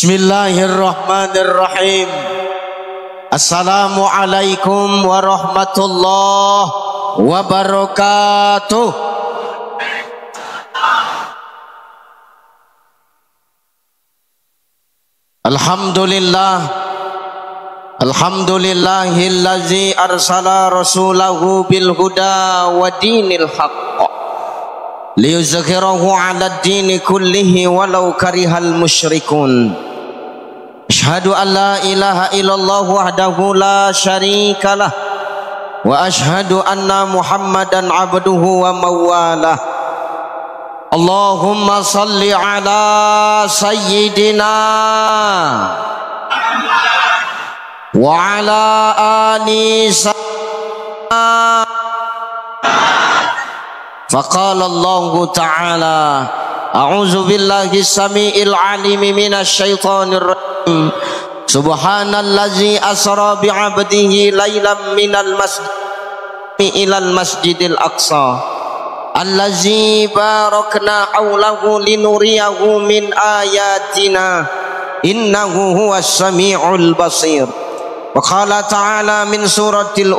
Bismillahirrahmanirrahim. Assalamualaikum warahmatullahi wabarakatuh. Alhamdulillahillazi arsala rasulahu bil huda wa dinil haqq liyuzhirahu 'ala ad-dini kullihi walau karihal musyrikun. Asyhadu an la ilaha illallah wahdahu la syarikalah wa asyhadu anna Muhammadan abduhu wa mawalah. Allahumma salli ala sayyidina wa ala ali sayyidina. Faqala Allah Ta'ala a'udzu billahi samiil alimi minasy syaithanir rajim. Subhanallazi asra bi'abdihi lailan minal masjid ilal masjidil aqsa allazi barakna haulahu linuriyahu min ayatina innahu huwas samiul basir. Wa qala ta'ala min suratil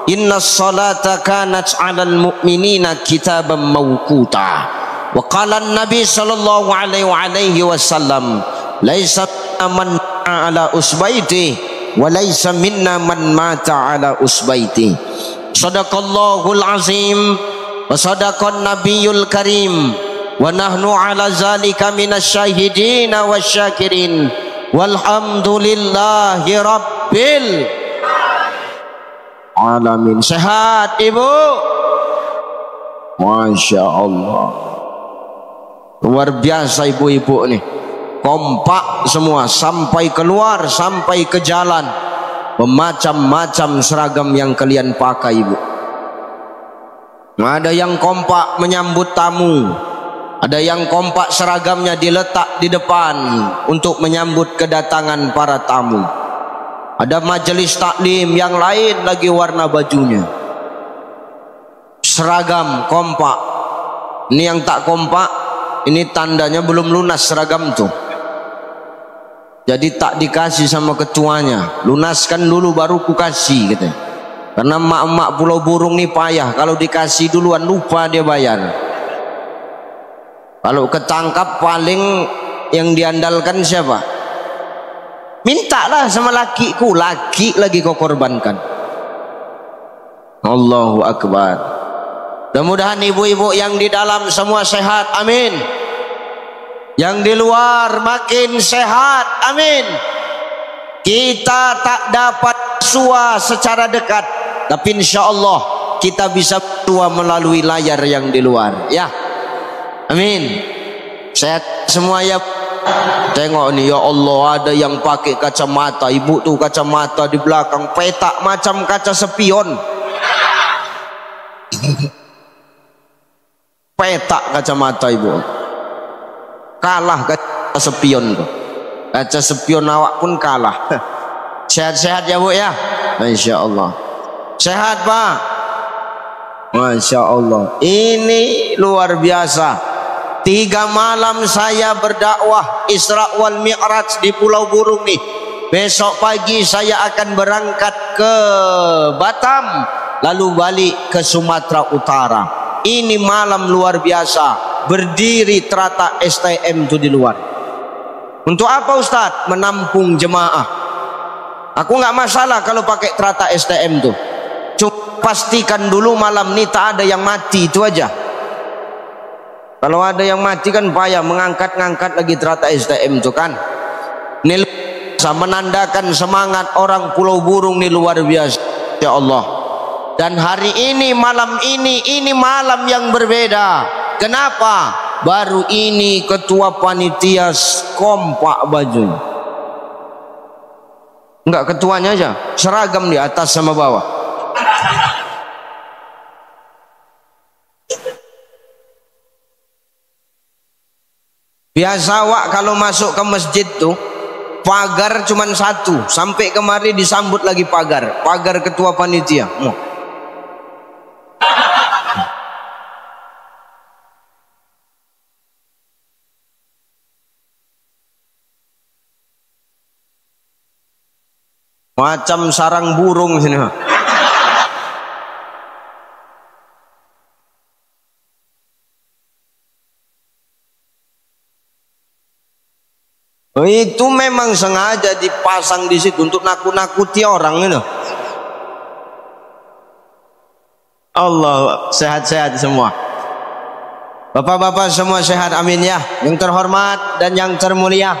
inna salata kanat 'alal mu'minina kitaban mawquta. Wa qala an-nabi sallallahu alaihi wasallam laisa man ala usbaiti wa laisa minna man mata ala usbaiti. Shadaqallahul azim wa sadaqan nabiyul karim wa nahnu ala zalika minasyahidin wasyakirin walhamdulillahi rabbil alamin. Sehat ibu? Masya Allah, luar biasa ibu-ibu nih, kompak semua sampai keluar, sampai ke jalan. Bermacam-macam seragam yang kalian pakai ibu. Ada yang kompak menyambut tamu, ada yang kompak seragamnya diletak di depan untuk menyambut kedatangan para tamu. Ada majelis taklim yang lain lagi warna bajunya. Seragam kompak. Ini yang tak kompak, ini tandanya belum lunas seragam tuh. Jadi tak dikasih sama ketuanya. Lunaskan dulu baru ku kasih katanya. Karena emak-emak Pulau Burung nih payah, kalau dikasih duluan lupa dia bayar. Kalau ketangkap paling yang diandalkan siapa? Mintalah sama lakiku, laki lagi kau korbankan. Allahu Akbar. Mudah-mudahan ibu-ibu yang di dalam semua sehat, amin. Yang di luar makin sehat, amin. Kita tak dapat sua secara dekat, tapi insya Allah kita bisa tua melalui layar yang di luar, ya. Amin. Sehat semua ya. Tengok nih ya Allah, ada yang pakai kacamata. Ibu tuh kacamata di belakang petak macam kaca spion. Petak kacamata ibu. Kalah kaca spion tuh. Kaca spion awak pun kalah. Sehat-sehat ya bu ya. Masya Allah. Sehat pak. Masya Allah. Ini luar biasa. 3 malam saya berdakwah Isra wal Mi'raj di Pulau Burung nih. Besok pagi saya akan berangkat ke Batam, lalu balik ke Sumatera Utara. Ini malam luar biasa. Berdiri terata STM itu di luar. Untuk apa Ustadz? Menampung jemaah. Aku nggak masalah kalau pakai terata STM tuh. Cuma pastikan dulu malam ini tak ada yang mati, itu aja. Kalau ada yang mati kan payah mengangkat-ngangkat lagi terata STM itu kan. Ini menandakan semangat orang Pulau Burung ini luar biasa. Ya Allah. Dan hari ini, malam ini malam yang berbeda. Kenapa? Baru ini ketua panitia kompak bajunya. Enggak ketuanya aja, seragam di atas sama bawah. Biasa wak kalau masuk ke masjid tuh pagar cuman 1, sampai kemari disambut lagi pagar ketua panitia. Macam sarang burung sini. Itu memang sengaja dipasang di situ untuk nakut-nakuti orang ini. Allah, sehat-sehat semua. Bapak-bapak semua sehat, amin ya. Yang terhormat dan yang termulia,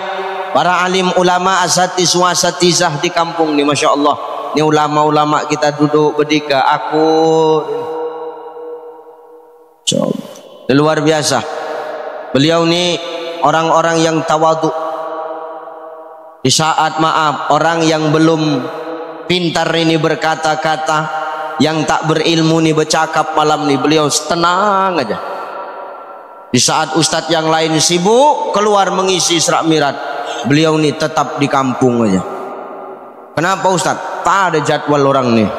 para alim ulama asatis wasatizah di kampung ini, masya Allah. Ini ulama-ulama kita duduk berdika. Aku luar biasa. Beliau ini orang-orang yang tawadhu. Di saat maaf orang yang belum pintar ini berkata-kata, yang tak berilmu ini bercakap malam ini, beliau tenang aja. Di saat ustadz yang lain sibuk keluar mengisi Isra Mi'raj, beliau ini tetap di kampung aja. Kenapa ustadz? Tak ada jadwal orang nih.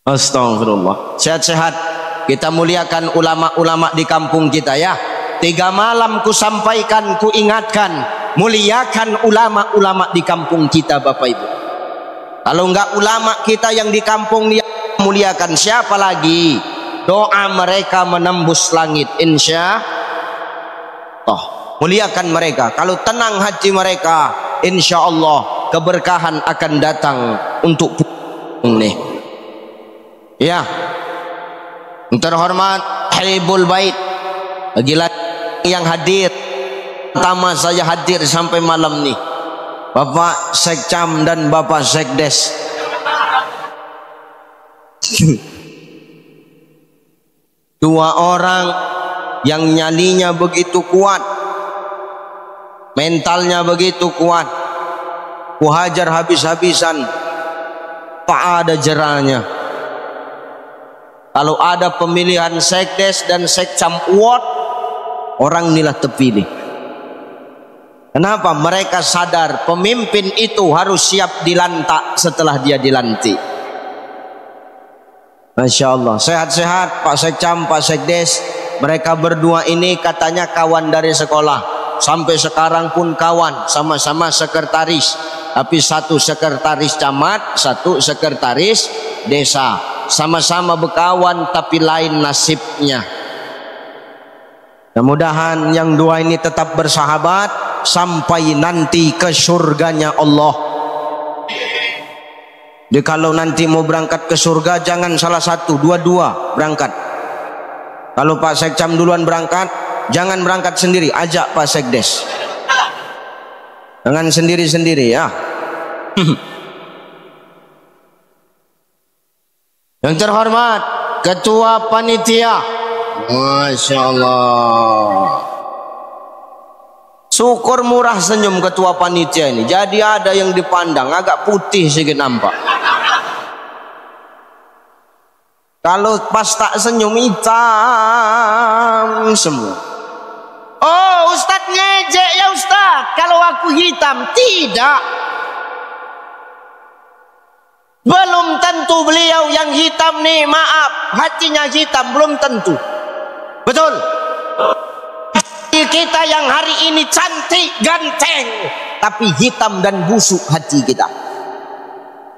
Astagfirullah. Sehat-sehat. Kita muliakan ulama-ulama di kampung kita ya. 3 malam ku sampaikan, ku ingatkan, muliakan ulama-ulama di kampung kita Bapak Ibu. Kalau enggak ulama kita yang di kampung ini muliakan, siapa lagi? Doa mereka menembus langit, insya Allah. Muliakan mereka. Kalau tenang hati mereka, insya Allah keberkahan akan datang untuk ini. Ya, terhormat Habibul Bait, gila yang hadir pertama saya hadir sampai malam nih, Bapak Sekcam dan Bapak Sekdes. Dua orang yang nyalinya begitu kuat, mentalnya begitu kuat, ku hajar habis-habisan, tak ada jerahnya. Kalau ada pemilihan Sekdes dan Sekcam Award, orang inilah terpilih. Kenapa? Mereka sadar pemimpin itu harus siap dilantak setelah dia dilantik. Masya Allah. Sehat-sehat Pak Sekcam, Pak Sekdes. Mereka berdua ini katanya kawan dari sekolah. Sampai sekarang pun kawan, sama-sama sekretaris. Tapi satu sekretaris camat, satu sekretaris desa. Sama-sama berkawan tapi lain nasibnya. Mudah-mudahan yang dua ini tetap bersahabat sampai nanti ke surganya Allah. Jadi kalau nanti mau berangkat ke surga, jangan salah satu, dua-dua berangkat. Kalau Pak Sekcam duluan berangkat, jangan berangkat sendiri, ajak Pak Sekdes. Jangan sendiri-sendiri ya. Yang terhormat Ketua Panitia, Masya Allah. Syukur murah senyum Ketua Panitia ini. Jadi ada yang dipandang agak putih sedikit nampak. Kalau pas tak senyum hitam semua. Oh Ustadz ngejek ya Ustadz, kalau aku hitam. Tidak. Belum tentu beliau yang hitam nih, maaf, hatinya hitam, belum tentu. Betul. Kita yang hari ini cantik, ganteng, tapi hitam dan busuk hati kita.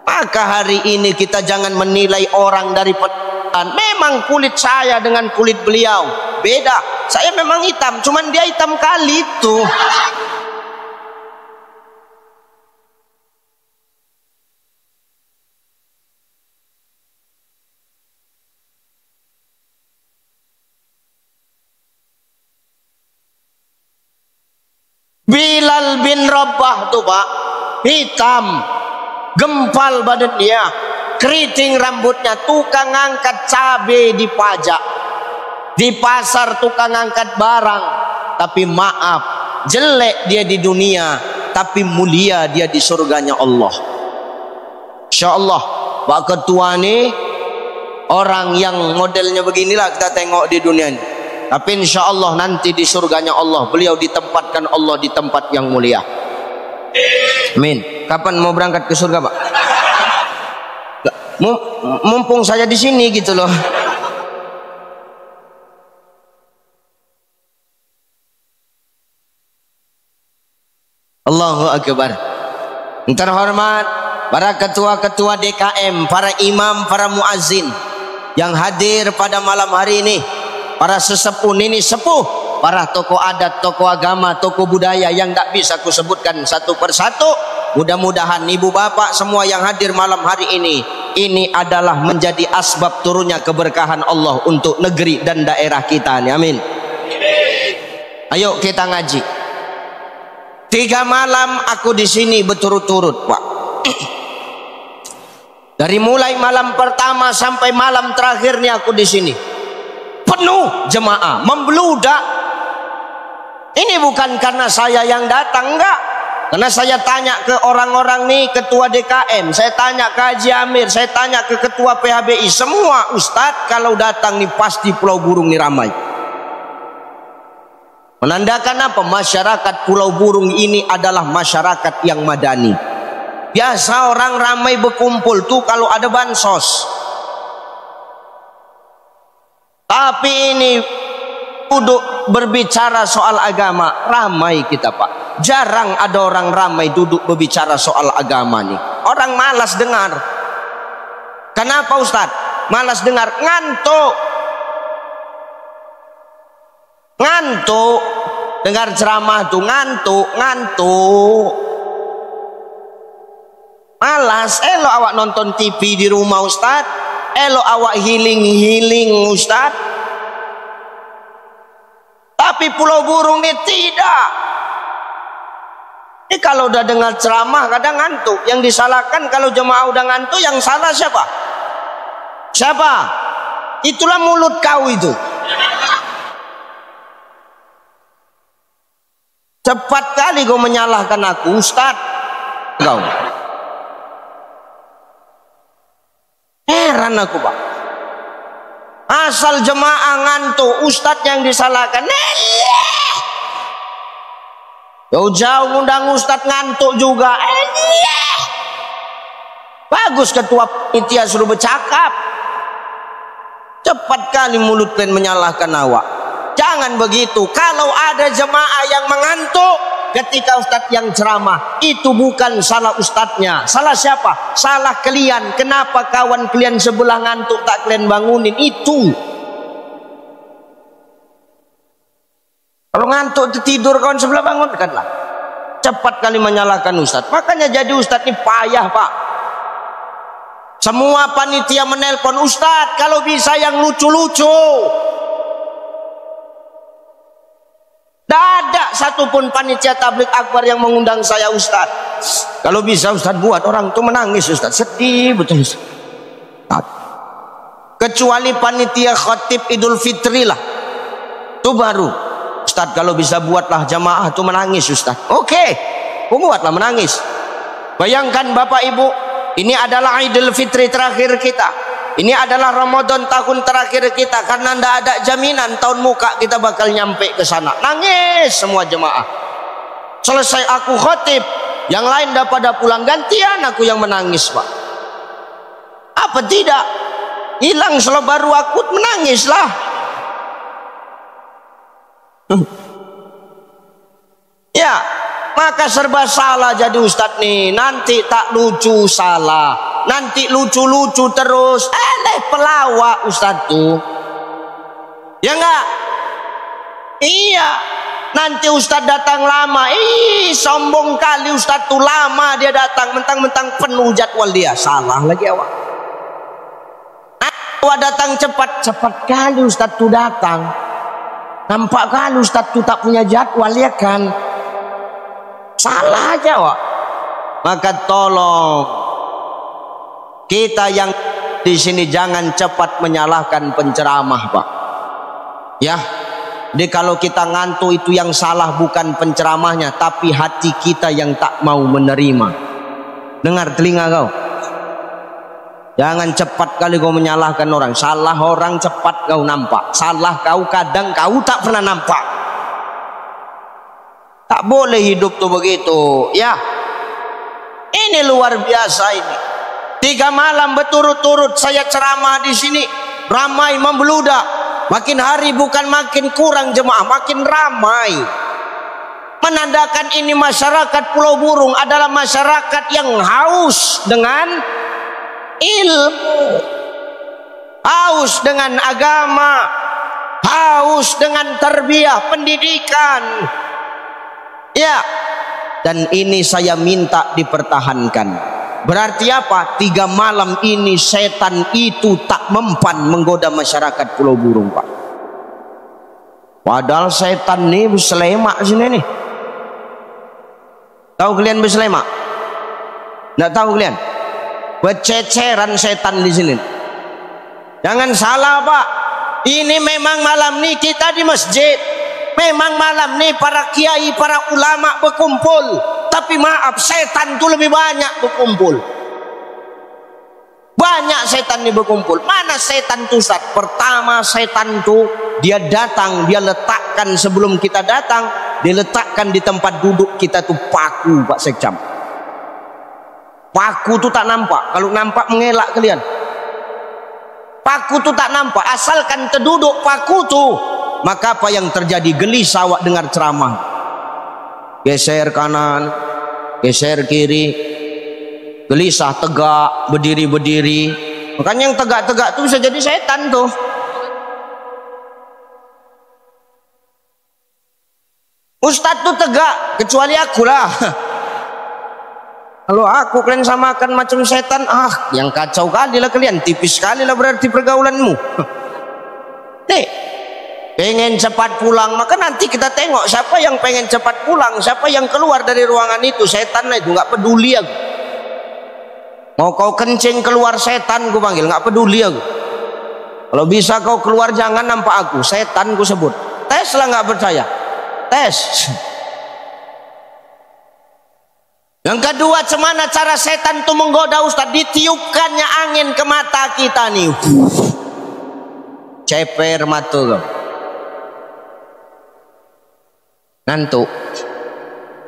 Maka hari ini kita jangan menilai orang dari penampilan. Memang kulit saya dengan kulit beliau beda. Saya memang hitam, cuman dia hitam kali itu. Bilal bin Rabah tuh Pak, hitam, gempal badannya, keriting rambutnya, tukang angkat cabai di pajak, di pasar tukang angkat barang. Tapi maaf, jelek dia di dunia, tapi mulia dia di surganya Allah. Insya Allah Pak Ketua ini orang yang modelnya beginilah kita tengok di dunia ini. Tapi insya Allah nanti di surganya Allah beliau ditempatkan Allah di tempat yang mulia. Amin. Kapan mau berangkat ke surga Pak? Mumpung saya di sini gitu loh. Allahu Akbar. Terhormat para ketua-ketua DKM, para imam, para muazzin yang hadir pada malam hari ini, para sesepuh, nini sepuh, para tokoh adat, tokoh agama, tokoh budaya yang tak bisa kusebutkan satu persatu. Mudah-mudahan ibu bapak semua yang hadir malam hari ini adalah menjadi asbab turunnya keberkahan Allah untuk negeri dan daerah kita. Amin. Ayo kita ngaji. 3 malam aku di sini berturut-turut, Pak. Dari mulai malam pertama sampai malam terakhirnya aku di sini. Penuh jemaah, membludak. Ini bukan karena saya yang datang, enggak. Karena saya tanya ke orang-orang nih, ketua DKM, saya tanya ke Haji Amir, saya tanya ke ketua PHBI, semua ustadz kalau datang nih pasti Pulau Burung nih ramai. Menandakan apa? Masyarakat Pulau Burung ini adalah masyarakat yang madani. Biasa orang ramai berkumpul tuh kalau ada bansos. Tapi ini duduk berbicara soal agama, ramai kita, Pak. Jarang ada orang ramai duduk berbicara soal agama nih. Orang malas dengar. Kenapa Ustaz? Malas dengar, ngantuk. Ngantuk. Dengar ceramah tuh ngantuk. Malas. Elok awak nonton TV di rumah Ustaz. Elok awak healing Ustaz. Tapi Pulau Burung ini tidak. Ini kalau udah dengar ceramah kadang ngantuk. Yang disalahkan kalau jemaah udah ngantuk, yang salah siapa? Siapa? Itulah mulut kau itu. Cepat kali kau menyalahkan aku, Ustaz. Kau. Heran aku, Pak. Asal jemaah ngantuk, Ustaz yang disalahkan. Jauh-jauh ngundang Ustaz ngantuk juga. Bagus ketua panitia suruh bercakap. Cepat kali mulut kalian menyalahkan awak. Jangan begitu. Kalau ada jemaah yang mengantuk ketika Ustadz yang ceramah, itu bukan salah Ustadznya. Salah siapa? Salah kalian. Kenapa kawan kalian sebelah ngantuk tak kalian bangunin? Itu. Kalau ngantuk tidur kawan sebelah bangunkanlah. Cepat kali menyalahkan Ustadz. Makanya jadi Ustadz ini payah, Pak. Semua panitia menelpon, Ustadz kalau bisa yang lucu-lucu. Tidak ada satupun panitia tabligh akbar yang mengundang saya, Ustaz. Kalau bisa Ustaz buat orang itu menangis, Ustaz. Sedih betul, Ustaz. Kecuali panitia khatib Idul Fitri lah. Itu baru. Ustaz kalau bisa buatlah jamaah itu menangis, Ustaz. Oke, buatlah menangis. Bayangkan Bapak Ibu, ini adalah Idul Fitri terakhir kita. Ini adalah Ramadan tahun terakhir kita, karena tidak ada jaminan tahun muka kita bakal nyampe ke sana. Nangis semua jemaah. Selesai aku khotib, yang lain dah pada pulang, gantian aku yang menangis, Pak. Apa tidak? Hilang selo baru aku menangislah. Ya, maka serba salah jadi Ustadz nih. Nanti tak lucu salah. Nanti lucu-lucu terus. Pelawak Ustadz tuh. Ya enggak? Iya. Nanti Ustadz datang lama. Sombong kali Ustadz tuh, lama dia datang. Mentang-mentang penuh jadwal dia. Salah lagi awak. Awak datang cepat. Cepat kali Ustadz tuh datang. Nampak kali Ustadz tuh tak punya jadwal, ya kan? Salah aja awak. Maka tolong kita yang di sini jangan cepat menyalahkan penceramah, Pak. Ya. Jadi kalau kita ngantuk itu yang salah bukan penceramahnya, tapi hati kita yang tak mau menerima. Dengar telinga kau. Jangan cepat kali kau menyalahkan orang. Salah orang cepat kau nampak. Salah kau kadang kau tak pernah nampak. Tak boleh hidup tuh begitu. Ya. Ini luar biasa ini. 3 malam berturut-turut saya ceramah di sini, ramai membludak. Makin hari bukan makin kurang jemaah, makin ramai. menandakan ini masyarakat Pulau Burung adalah masyarakat yang haus dengan ilmu, haus dengan agama, haus dengan tarbiyah, pendidikan. Ya, dan ini saya minta dipertahankan. Berarti apa? 3 malam ini setan itu tak mempan menggoda masyarakat Pulau Burung, Pak. Padahal setan nih berselemak sini nih. Tahu kalian berselemak? Nggak tahu kalian? Bececeran setan di sini. Jangan salah, Pak. Ini memang malam nih kita di masjid. Memang malam nih para kiai, para ulama berkumpul. Tapi maaf, setan itu lebih banyak berkumpul. Banyak setan ini berkumpul. Mana setan itu, Ustaz? Pertama setan itu dia datang, dia letakkan sebelum kita datang, diletakkan di tempat duduk kita tuh paku, Pak Sekjam. Paku tuh tak nampak. Kalau nampak mengelak kalian. Paku tuh tak nampak. Asalkan terduduk paku tuh, maka apa yang terjadi? Gelisah awak dengar ceramah. Geser kanan, geser kiri, gelisah, tegak, berdiri-berdiri. Makanya yang tegak-tegak tuh bisa jadi setan tuh. Ustadz tuh tegak, kecuali aku lah. Kalau aku kalian samakan macam setan, yang kacau kali lah kalian, tipis sekali lah berarti pergaulanmu. Nih, pengen cepat pulang, maka nanti kita tengok siapa yang pengen cepat pulang, siapa yang keluar dari ruangan itu. Setan itu nggak peduli aku. Mau kau kencing keluar setan, ku panggil, nggak peduli aku. Kalau bisa kau keluar jangan nampak aku, setan ku sebut. Tes lah, nggak percaya, tes. Yang kedua, cemana cara setan itu menggoda Ustaz? Ditiupkannya angin ke mata kita nih. Ceper mata kau. Ngantuk.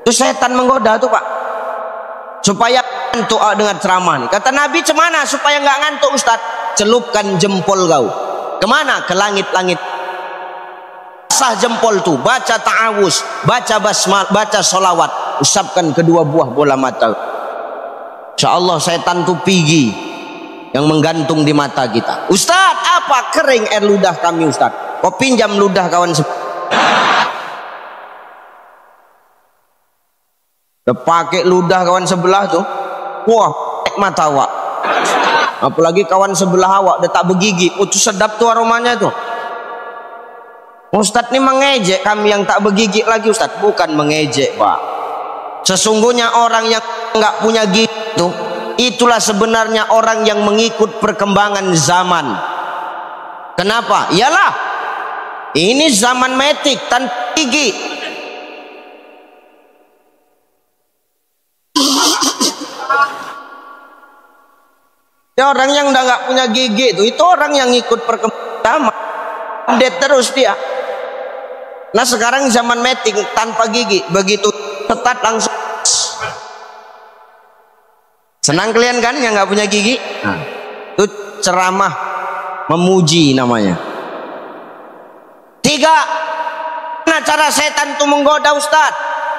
Itu setan menggoda tuh, Pak. Supaya ngantuk dengar ceramah nih. Kata Nabi, cemana supaya nggak ngantuk Ustaz? Celupkan jempol kau. Kemana? Ke langit-langit. Sah jempol tuh, baca ta'awuz, baca basmal, baca solawat, usapkan kedua buah bola mata. Insyaallah setan tuh pergi yang menggantung di mata kita. Ustaz, apa? Kering air ludah kami, Ustaz. Kau pinjam ludah kawan pakai ludah kawan sebelah tuh. Wah, mata awak. Apalagi kawan sebelah awak dia tak bergigi. Oh, tuh sedap tuh aromanya tuh. Ustadz ini mengejek kami yang tak bergigi lagi, Ustadz. Bukan mengejek, Pak. Sesungguhnya orang yang nggak punya gigi itu, itulah sebenarnya orang yang mengikut perkembangan zaman. Kenapa? Iyalah, ini zaman metik tanpa gigi. Ya, orang yang udah nggak punya gigi itu orang yang ikut perkembangan zaman. Update terus dia. Nah sekarang zaman metik tanpa gigi, begitu tetat langsung. Senang kalian kan yang nggak punya gigi? Nah, itu ceramah memuji namanya. 3, nah cara setan itu menggoda Ustaz?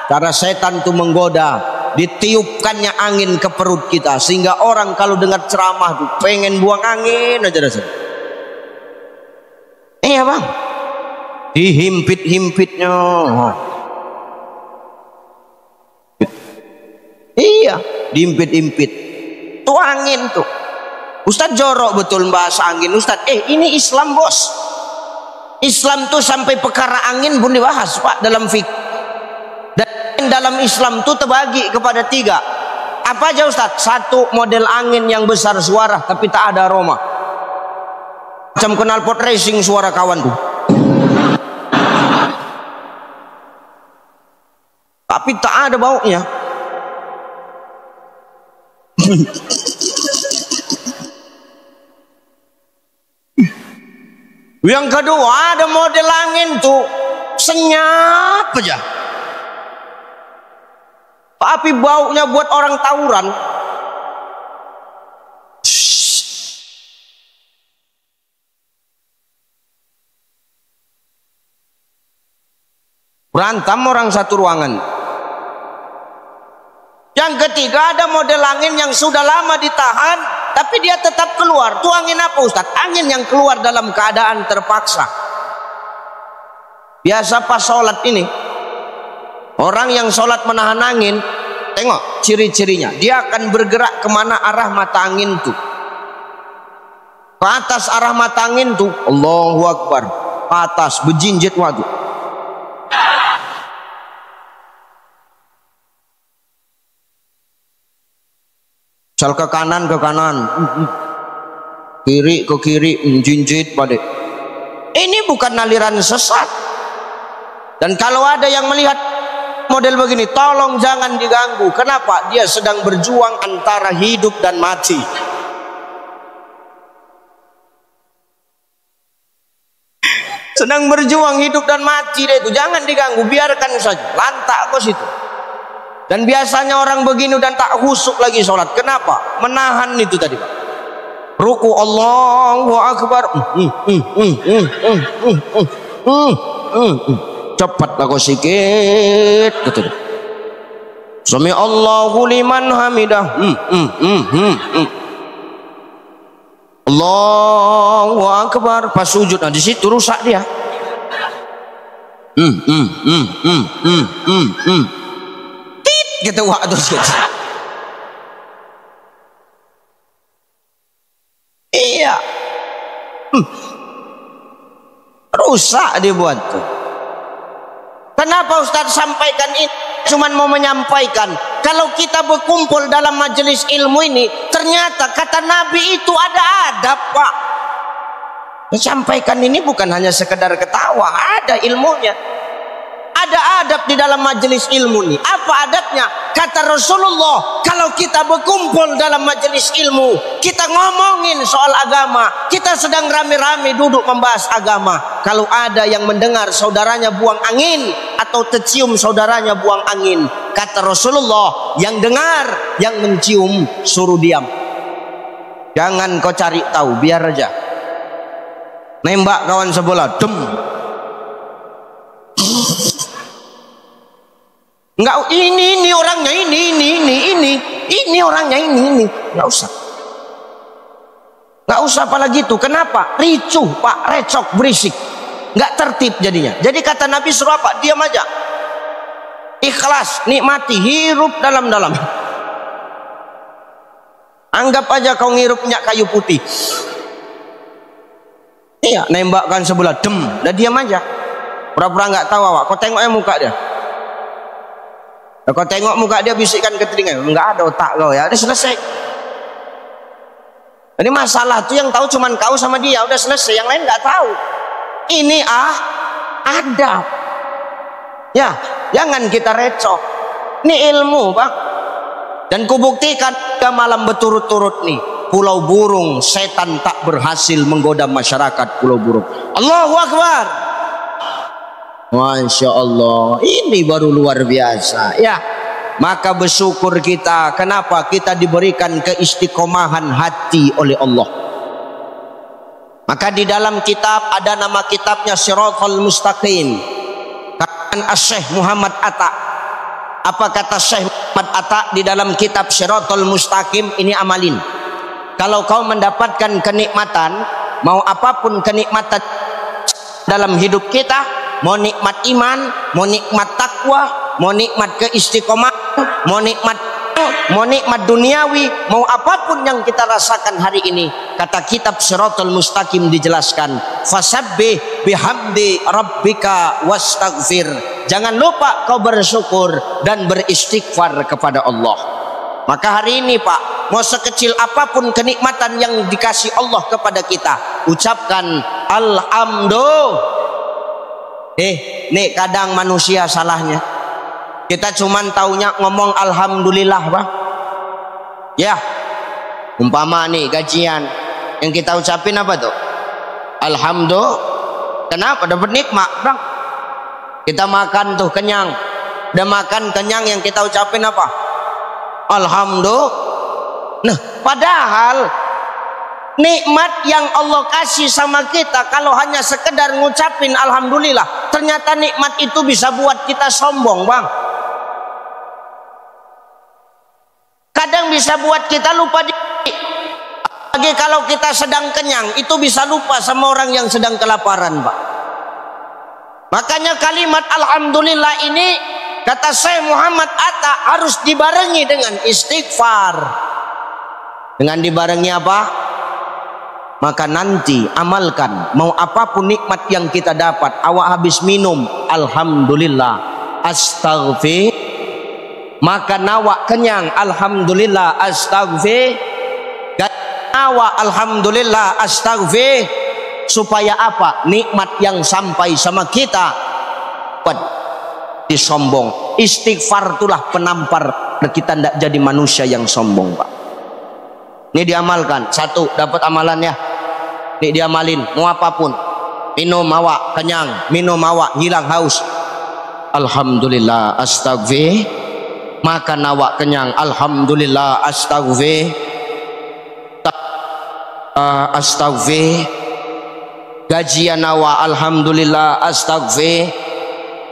Cara setan itu menggoda, ditiupkannya angin ke perut kita sehingga orang kalau dengar ceramah tuh pengen buang angin aja rasanya. Iya bang, dihimpit-himpitnya. Iya, dihimpit-himpit. Tuh angin tuh. Ustaz jorok betul bahasa angin Ustaz. Ini Islam bos. Islam tuh sampai perkara angin pun dibahas Pak dalam fikih. Dan dalam Islam tuh terbagi kepada 3. Apa aja Ustaz? 1, model angin yang besar suara tapi tak ada aroma. Macam knalpot racing suara kawan tuh. Tapi tak ada baunya. Yang kedua ada model angin tuh senyap aja. Tapi baunya buat orang tawuran. Berantem orang satu ruangan. Yang ketiga ada model angin yang sudah lama ditahan, tapi dia tetap keluar. Itu angin apa Ustadz? Angin yang keluar dalam keadaan terpaksa. Biasa pas sholat ini, orang yang sholat menahan angin, tengok ciri-cirinya. Dia akan bergerak kemana arah mata angin tuh. Ke atas arah mata angin tuh, Allahu Akbar. Ke atas, berjinjit wadu. Misal ke kanan, kiri ke kiri, jinjit pada. Ini bukan aliran sesat. Dan kalau ada yang melihat model begini, tolong jangan diganggu. Kenapa? Dia sedang berjuang antara hidup dan mati. Sedang berjuang hidup dan mati dia itu, jangan diganggu, biarkan saja, lantak kok situ. Dan biasanya orang begini dan tak husuk lagi sholat. Kenapa? Menahan itu tadi Pak. Ruku Allahu Akbar. Cepatlah kau sikit. Sami Allahu liman hamidah. Allahu Akbar. Pas sujud, nah di situ rusak dia. Kita waktu gitu. Iya. Rusak dibuat tuh. Kenapa Ustaz sampaikan ini? Cuman mau menyampaikan, kalau kita berkumpul dalam majelis ilmu ini, ternyata kata Nabi itu ada adab, Pak. Sampaikan ini bukan hanya sekedar ketawa, ada ilmunya. Ada adab di dalam majelis ilmu ini. Apa adabnya? Kata Rasulullah, kalau kita berkumpul dalam majelis ilmu, kita ngomongin soal agama, kita sedang rame-rame duduk membahas agama. Kalau ada yang mendengar saudaranya buang angin atau tercium saudaranya buang angin, kata Rasulullah, yang dengar, yang mencium, suruh diam. Jangan kau cari tahu, biar aja. Nembak kawan sebelah, dem. Enggak, ini orangnya, ini orangnya, ini. Enggak usah. Enggak usah apalagi itu. Kenapa? Ricuh, Pak, recok, berisik. Enggak tertib jadinya. Jadi kata Nabi suruh apa? Diam aja. Ikhlas, nikmati, hirup dalam-dalam. Anggap aja kau ngirup minyak kayu putih. Iya, nembakkan sebelah, dem, udah diam aja. Pura-pura enggak tahu awak. Kau tengoknya muka dia. Kau tengok muka dia, bisikkan ke telinga, enggak ada otak kau ya, udah selesai. Jadi masalah tuh yang tahu cuman kau sama dia, udah selesai, yang lain enggak tahu. Ini adab. Ya, jangan kita recok. Ini ilmu, Bang. Dan kubuktikan 3 malam berturut-turut nih, Pulau Burung, setan tak berhasil menggoda masyarakat Pulau Burung. Allahu Akbar. Masya Allah, ini baru luar biasa ya. Maka bersyukur kita. Kenapa? Kita diberikan keistiqomahan hati oleh Allah. Maka di dalam kitab ada nama kitabnya Shiratal Mustaqim, karangan Syekh Muhammad Atta. Apa kata Syekh Muhammad Atta di dalam kitab Shiratal Mustaqim? Ini amalin. Kalau kau mendapatkan kenikmatan, mau apapun kenikmatan dalam hidup kita, mau nikmat iman, mau nikmat takwa, mau nikmat keistiqomahan, mau nikmat duniawi, mau apapun yang kita rasakan hari ini, kata kitab Shiratal Mustaqim dijelaskan, fasabbih bihamdi rabbika wastaghfir. Jangan lupa kau bersyukur dan beristighfar kepada Allah. Maka hari ini Pak, mau sekecil apapun kenikmatan yang dikasih Allah kepada kita, ucapkan alhamdulillah. Nih kadang manusia salahnya, kita cuman taunya ngomong alhamdulillah, Bang. Ya, umpama nih gajian, yang kita ucapin apa tuh? Alhamdulillah. Kenapa? Dapat nikmat, Bang. Kita makan tuh kenyang, udah makan kenyang, yang kita ucapin apa? Alhamdulillah. Nah, padahal nikmat yang Allah kasih sama kita, kalau hanya sekedar ngucapin alhamdulillah, ternyata nikmat itu bisa buat kita sombong, Bang. Kadang bisa buat kita lupa diri. Lagi kalau kita sedang kenyang, itu bisa lupa sama orang yang sedang kelaparan, Pak. Makanya kalimat alhamdulillah ini, kata Syekh Muhammad Atta, harus dibarengi dengan istighfar. Dengan dibarengi apa? Maka nanti amalkan, mau apapun nikmat yang kita dapat. Awak habis minum, alhamdulillah, astaghfir. Makan awak kenyang, alhamdulillah, astaghfir. Awak alhamdulillah, astaghfir. Supaya apa? Nikmat yang sampai sama kita disombong. Istighfar itulah penampar kita tidak jadi manusia yang sombong, Pak. Ini diamalkan. Satu, dapat amalannya. Ini diamalin, mau apapun. Minum awak kenyang, minum awak hilang haus, alhamdulillah, astaghfir. Makan awak kenyang, alhamdulillah, astaghfir. Astaghfir. Gajian awak, alhamdulillah, astaghfir.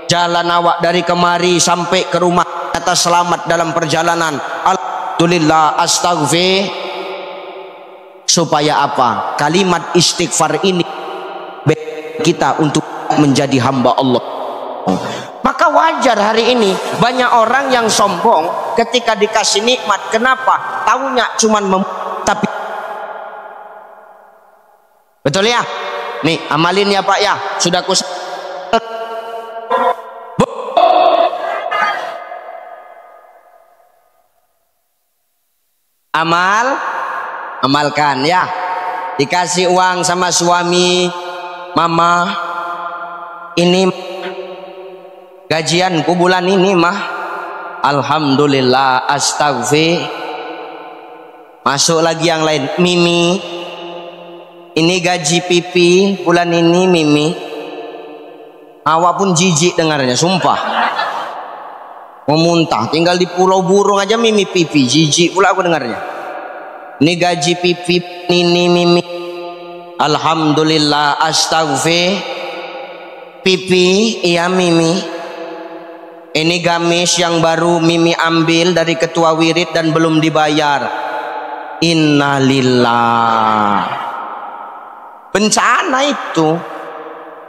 Jalan awak dari kemari sampai ke rumah atas selamat dalam perjalanan, alhamdulillah, astaghfir. Supaya apa? Kalimat istighfar ini kita untuk menjadi hamba Allah. Maka wajar hari ini banyak orang yang sombong ketika dikasih nikmat. Kenapa? Taunya cuman tapi betul ya? Nih amalin ya Pak ya. Sudah amalkan ya. Dikasih uang sama suami, mama, ini gajianku bulan ini mah, alhamdulillah, astaghfir. Masuk lagi yang lain, Mimi, ini gaji pipi bulan ini Mimi. Awak pun jijik dengarnya, sumpah. Mau muntah, tinggal di Pulau Burung aja Mimi pipi, jijik pula aku dengarnya. Ini gaji pipi ini Mimi, alhamdulillah, astaghfir. Pipi iya Mimi. Ini gamis yang baru Mimi ambil dari ketua wirid dan belum dibayar. Innalillah. Bencana itu.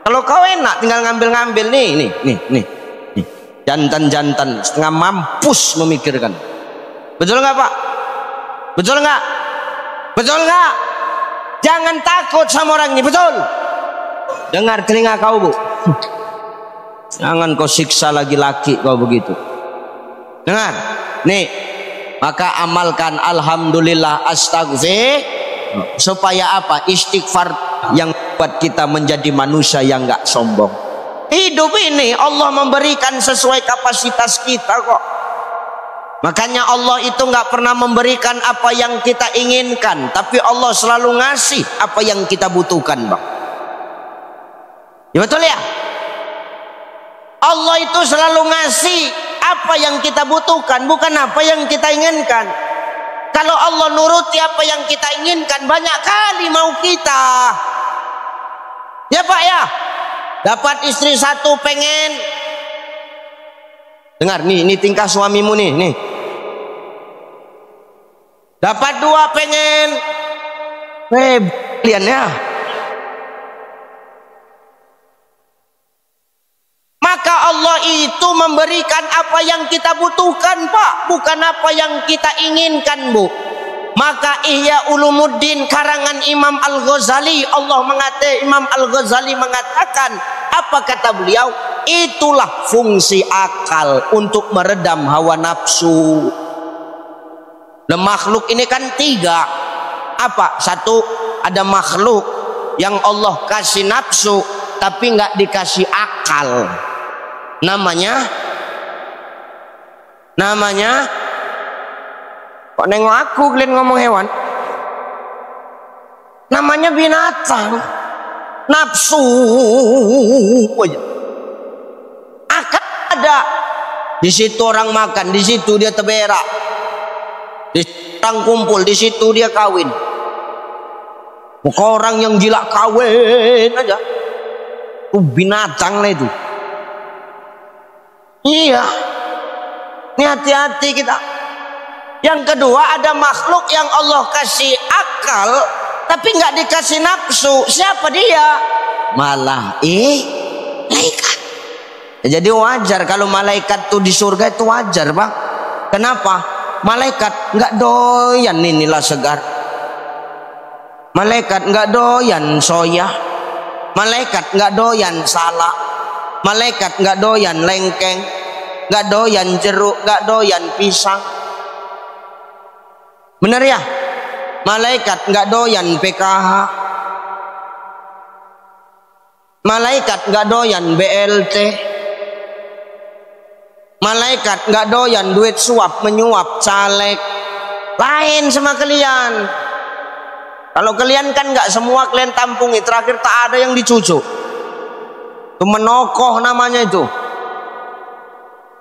Kalau kau enak tinggal ngambil-ngambil nih. Jantan-jantan setengah mampus memikirkan. Betul nggak Pak? Betul nggak? Betul nggak? Jangan takut sama orang ini, betul? Dengar telinga kau Bu. Jangan kau siksa laki-laki kau begitu. Dengar, nih. Maka amalkan alhamdulillah, astaghfir. Supaya apa? Istighfar yang buat kita menjadi manusia yang nggak sombong. Hidup ini Allah memberikan sesuai kapasitas kita kok. Makanya Allah itu nggak pernah memberikan apa yang kita inginkan, tapi Allah selalu ngasih apa yang kita butuhkan, Bang. Ya betul ya? Allah itu selalu ngasih apa yang kita butuhkan, bukan apa yang kita inginkan. Kalau Allah nuruti apa yang kita inginkan, banyak kali mau kita. Ya Pak ya? Dapat istri satu pengen. Dengar nih, ini tingkah suamimu nih. Dapat dua pengen. Kalian ya. Maka Allah itu memberikan apa yang kita butuhkan, Pak, bukan apa yang kita inginkan, Bu. Maka Ihya Ulumuddin karangan Imam Al-Ghazali, Imam Al-Ghazali mengatakan, apa kata beliau? Itulah fungsi akal untuk meredam hawa nafsu. Nah, makhluk ini kan tiga. Apa? Satu, ada makhluk yang Allah kasih nafsu tapi nggak dikasih akal. Namanya kok nengok aku kalian ngomong hewan? Namanya binatang. Nafsu aja. Akal ada. Di situ orang makan, di situ dia terberak. Di situ orang kumpul, di situ dia kawin. Orang yang gila kawin aja, binatang lah itu. Iya, ini hati-hati kita. Yang kedua, ada makhluk yang Allah kasih akal tapi nggak dikasih nafsu. Siapa dia? Malaikat. Jadi wajar kalau malaikat tuh di surga itu wajar, Bang. Kenapa? Malaikat nggak doyan inilah segar. Malaikat nggak doyan soya. Malaikat nggak doyan salak. Malaikat nggak doyan lengkeng, nggak doyan jeruk, nggak doyan pisang. Bener ya? Malaikat nggak doyan PKH. Malaikat nggak doyan BLT. Malaikat nggak doyan duit suap menyuap caleg. Lain sama kalian. Kalau kalian kan nggak semua kalian tampungi, terakhir tak ada yang dicucuk. Itu menokoh namanya itu.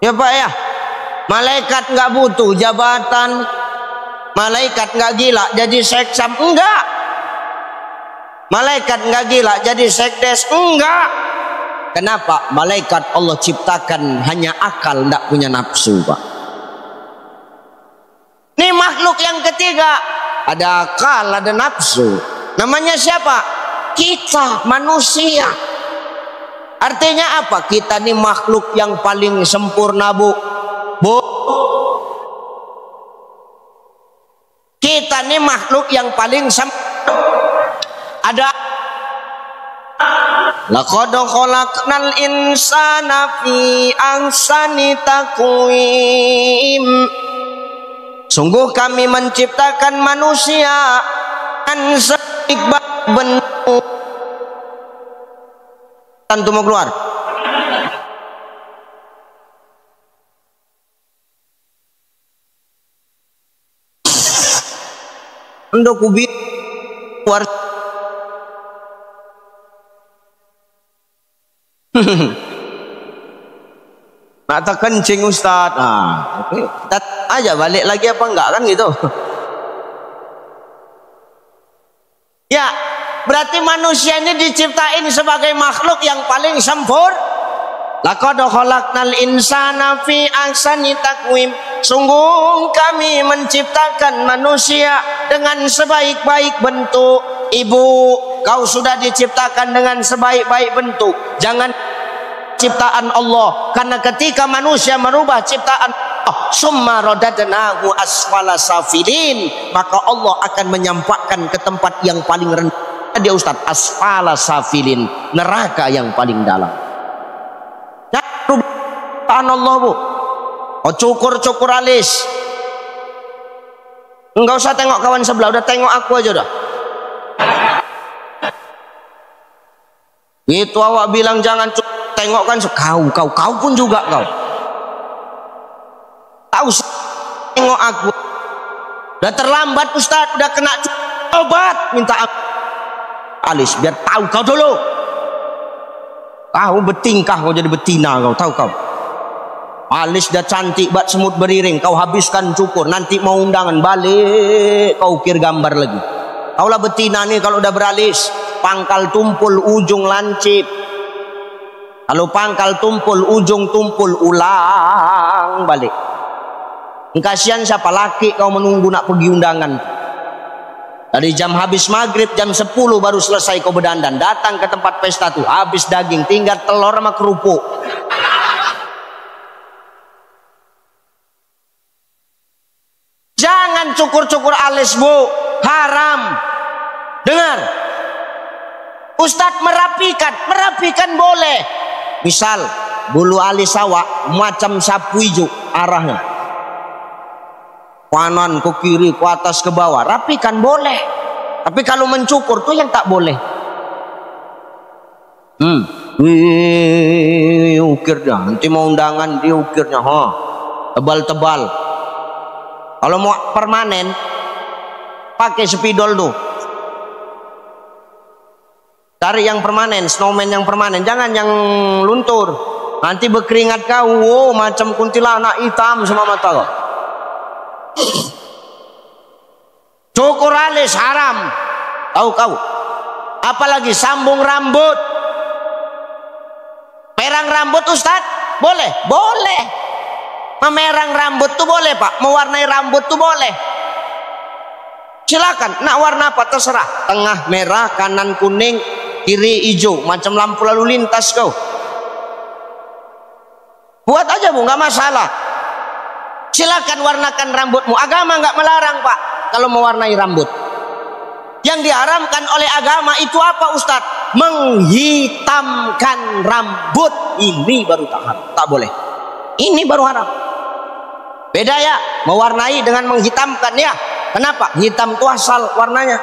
Ya Pak ya. Malaikat nggak butuh jabatan. Malaikat nggak gila jadi seksam, enggak. Malaikat nggak gila jadi sekdes, enggak. Kenapa? Malaikat Allah ciptakan hanya akal, nggak punya nafsu, Pak. Ini makhluk yang ketiga, ada akal, ada nafsu. Namanya siapa? Kita, manusia. Artinya apa? Kita ini makhluk yang paling sempurna, Bu. Kita ini makhluk yang paling sempurna. Ada laqad khalaqnal insana fi ahsani taqwim. Sungguh kami menciptakan manusia dengan sebaik bentuk. Tentu mau keluar. Untuk kubi keluar. Mata kencing Ustaz. Oke. Kita aja balik lagi apa enggak kan gitu. Ya, berarti manusia ini diciptain sebagai makhluk yang paling sempurna. Laqad khalaqnal insana fi ahsani taqwim. Sungguh kami menciptakan manusia dengan sebaik-baik bentuk. Ibu, kau sudah diciptakan dengan sebaik-baik bentuk. Jangan ciptaan Allah, karena ketika manusia merubah ciptaan Allah, summa radadnahu asfala safilin, maka Allah akan menyampaikan ke tempat yang paling rendah. Dia Ustaz, asfala safilin, neraka yang paling dalam. Ciptaan Allah, Bu. Oh, cukur alis. Enggak usah tengok kawan sebelah, udah tengok aku aja udah. Itu awak bilang jangan tengok kan, kau pun juga kau. Tahu tengok aku. Udah terlambat Ustaz, udah kena obat, minta alis biar tahu kau dulu. Kau betingkah kau jadi betina kau, tahu kau. Alis dah cantik bat semut beriring, kau habiskan cukur, nanti mau undangan balik kau ukir gambar lagi. Kaulah betina nih kalau udah beralis, pangkal tumpul ujung lancip. Kalau pangkal tumpul ujung tumpul ulang balik. Kasihan siapa laki kau menunggu nak pergi undangan. Dari jam habis maghrib jam 10 baru selesai kau berdandan, datang ke tempat pesta tuh habis daging, tinggal telur sama kerupuk. Jangan cukur-cukur alis, Bu, haram. Dengar, Ustadz merapikan boleh. Misal bulu alis awak macam sapu hijau arahnya, kanan ke kiri ke atas ke bawah, rapikan boleh. Tapi kalau mencukur tuh yang tak boleh. Ukir dah, nanti mau undangan dia ukirnya tebal-tebal. Kalau mau permanen pakai spidol tuh, cari yang permanen, snowman yang permanen, jangan yang luntur. Nanti berkeringat kau, macam kuntilanak hitam semua mata kau. Cukur alis haram, tahu kau? Apalagi sambung rambut. Perang rambut Ustaz? Boleh? Boleh. Memerang rambut tuh boleh Pak. Mewarnai rambut tuh boleh. Silakan. Nak warna apa terserah. Tengah merah, kanan kuning, kiri hijau. Macam lampu lalu lintas kau. Buat aja Bu, nggak masalah. Silakan warnakan rambutmu. Agama nggak melarang Pak kalau mewarnai rambut. Yang diharamkan oleh agama itu apa Ustadz? Menghitamkan rambut. Ini baru tak haram, tak boleh. Ini baru haram. Beda ya, mewarnai dengan menghitamkan ya. Kenapa? Hitam itu asal warnanya.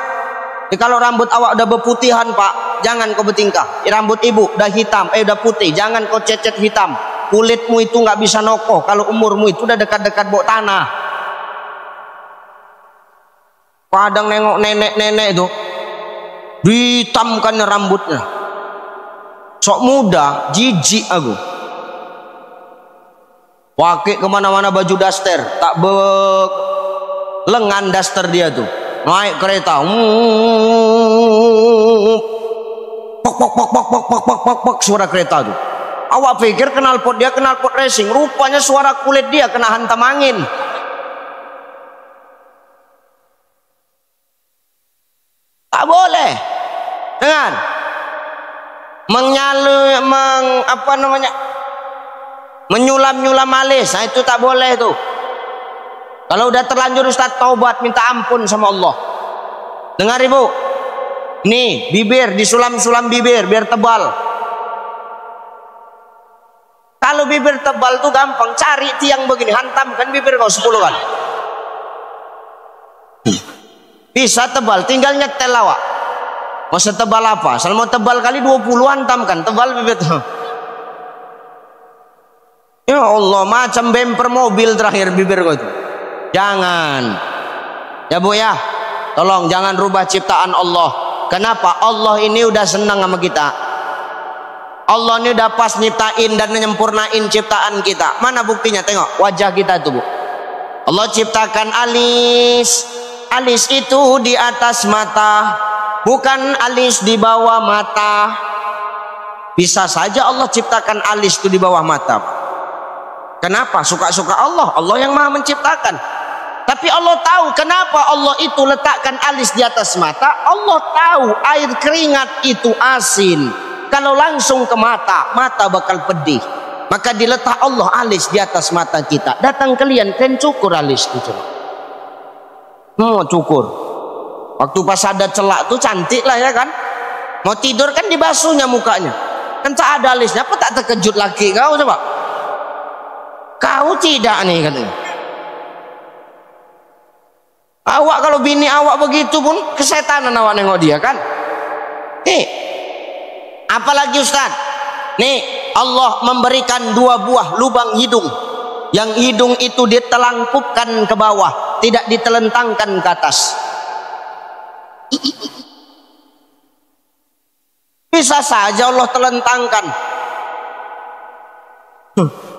Jadi kalau rambut awak udah berputihan Pak, jangan kau bertingkah. Rambut ibu udah hitam, udah putih, jangan kau cecet hitam. Kulitmu itu nggak bisa nokoh kalau umurmu itu udah dekat-dekat bawah tanah. Kadang nengok nenek-nenek itu dihitamkan rambutnya. Sok muda, jijik aku. Pakai kemana-mana baju daster, tak lengan daster dia tuh. Naik kereta, pok pok pok pok pok pok pok pok pok suara kereta tuh. Awak pikir knalpot dia knalpot racing, rupanya suara kulit dia kena hantam angin. Tak boleh. Dengar. Menyulam-nyulam alis, nah itu tak boleh tuh. Kalau udah terlanjur Ustaz taubat, minta ampun sama Allah. Dengar Ibu. Nih, bibir disulam-sulam bibir biar tebal. Kalau bibir tebal tuh gampang, cari tiang begini, hantamkan bibir kau 10 kali. Bisa tebal, tinggal nyetel awak. Mau setebal apa? Asal mau tebal kali 20 hantamkan, tebal bibir. Ya Allah, macam bemper mobil terakhir bibir kau itu. Jangan. Ya Bu ya, tolong jangan rubah ciptaan Allah. Kenapa? Allah ini udah senang sama kita. Allah ini udah pas nyiptain dan menyempurnain ciptaan kita. Mana buktinya? Tengok wajah kita tuh Bu. Allah ciptakan alis. Alis itu di atas mata, bukan alis di bawah mata. Bisa saja Allah ciptakan alis itu di bawah mata. Kenapa? Suka-suka Allah. Allah yang maha menciptakan. Tapi Allah tahu kenapa Allah itu letakkan alis di atas mata. Allah tahu air keringat itu asin. Kalau langsung ke mata, mata bakal pedih. Maka diletak Allah alis di atas mata kita. Datang kalian cukur alis itu. Cukur. Waktu pas ada celak tuh cantik lah ya kan. Mau tidur kan dibasuhnya mukanya. Kan tak ada alisnya. Apa tak terkejut laki kau coba? Kau tidak nih katanya. Awak kalau bini awak begitu pun kesetanan awak nengok dia kan. Nih, apalagi Ustaz? Nih, Allah memberikan 2 buah lubang hidung. Yang hidung itu ditelangkupkan ke bawah, tidak ditelentangkan ke atas. Bisa saja Allah telentangkan.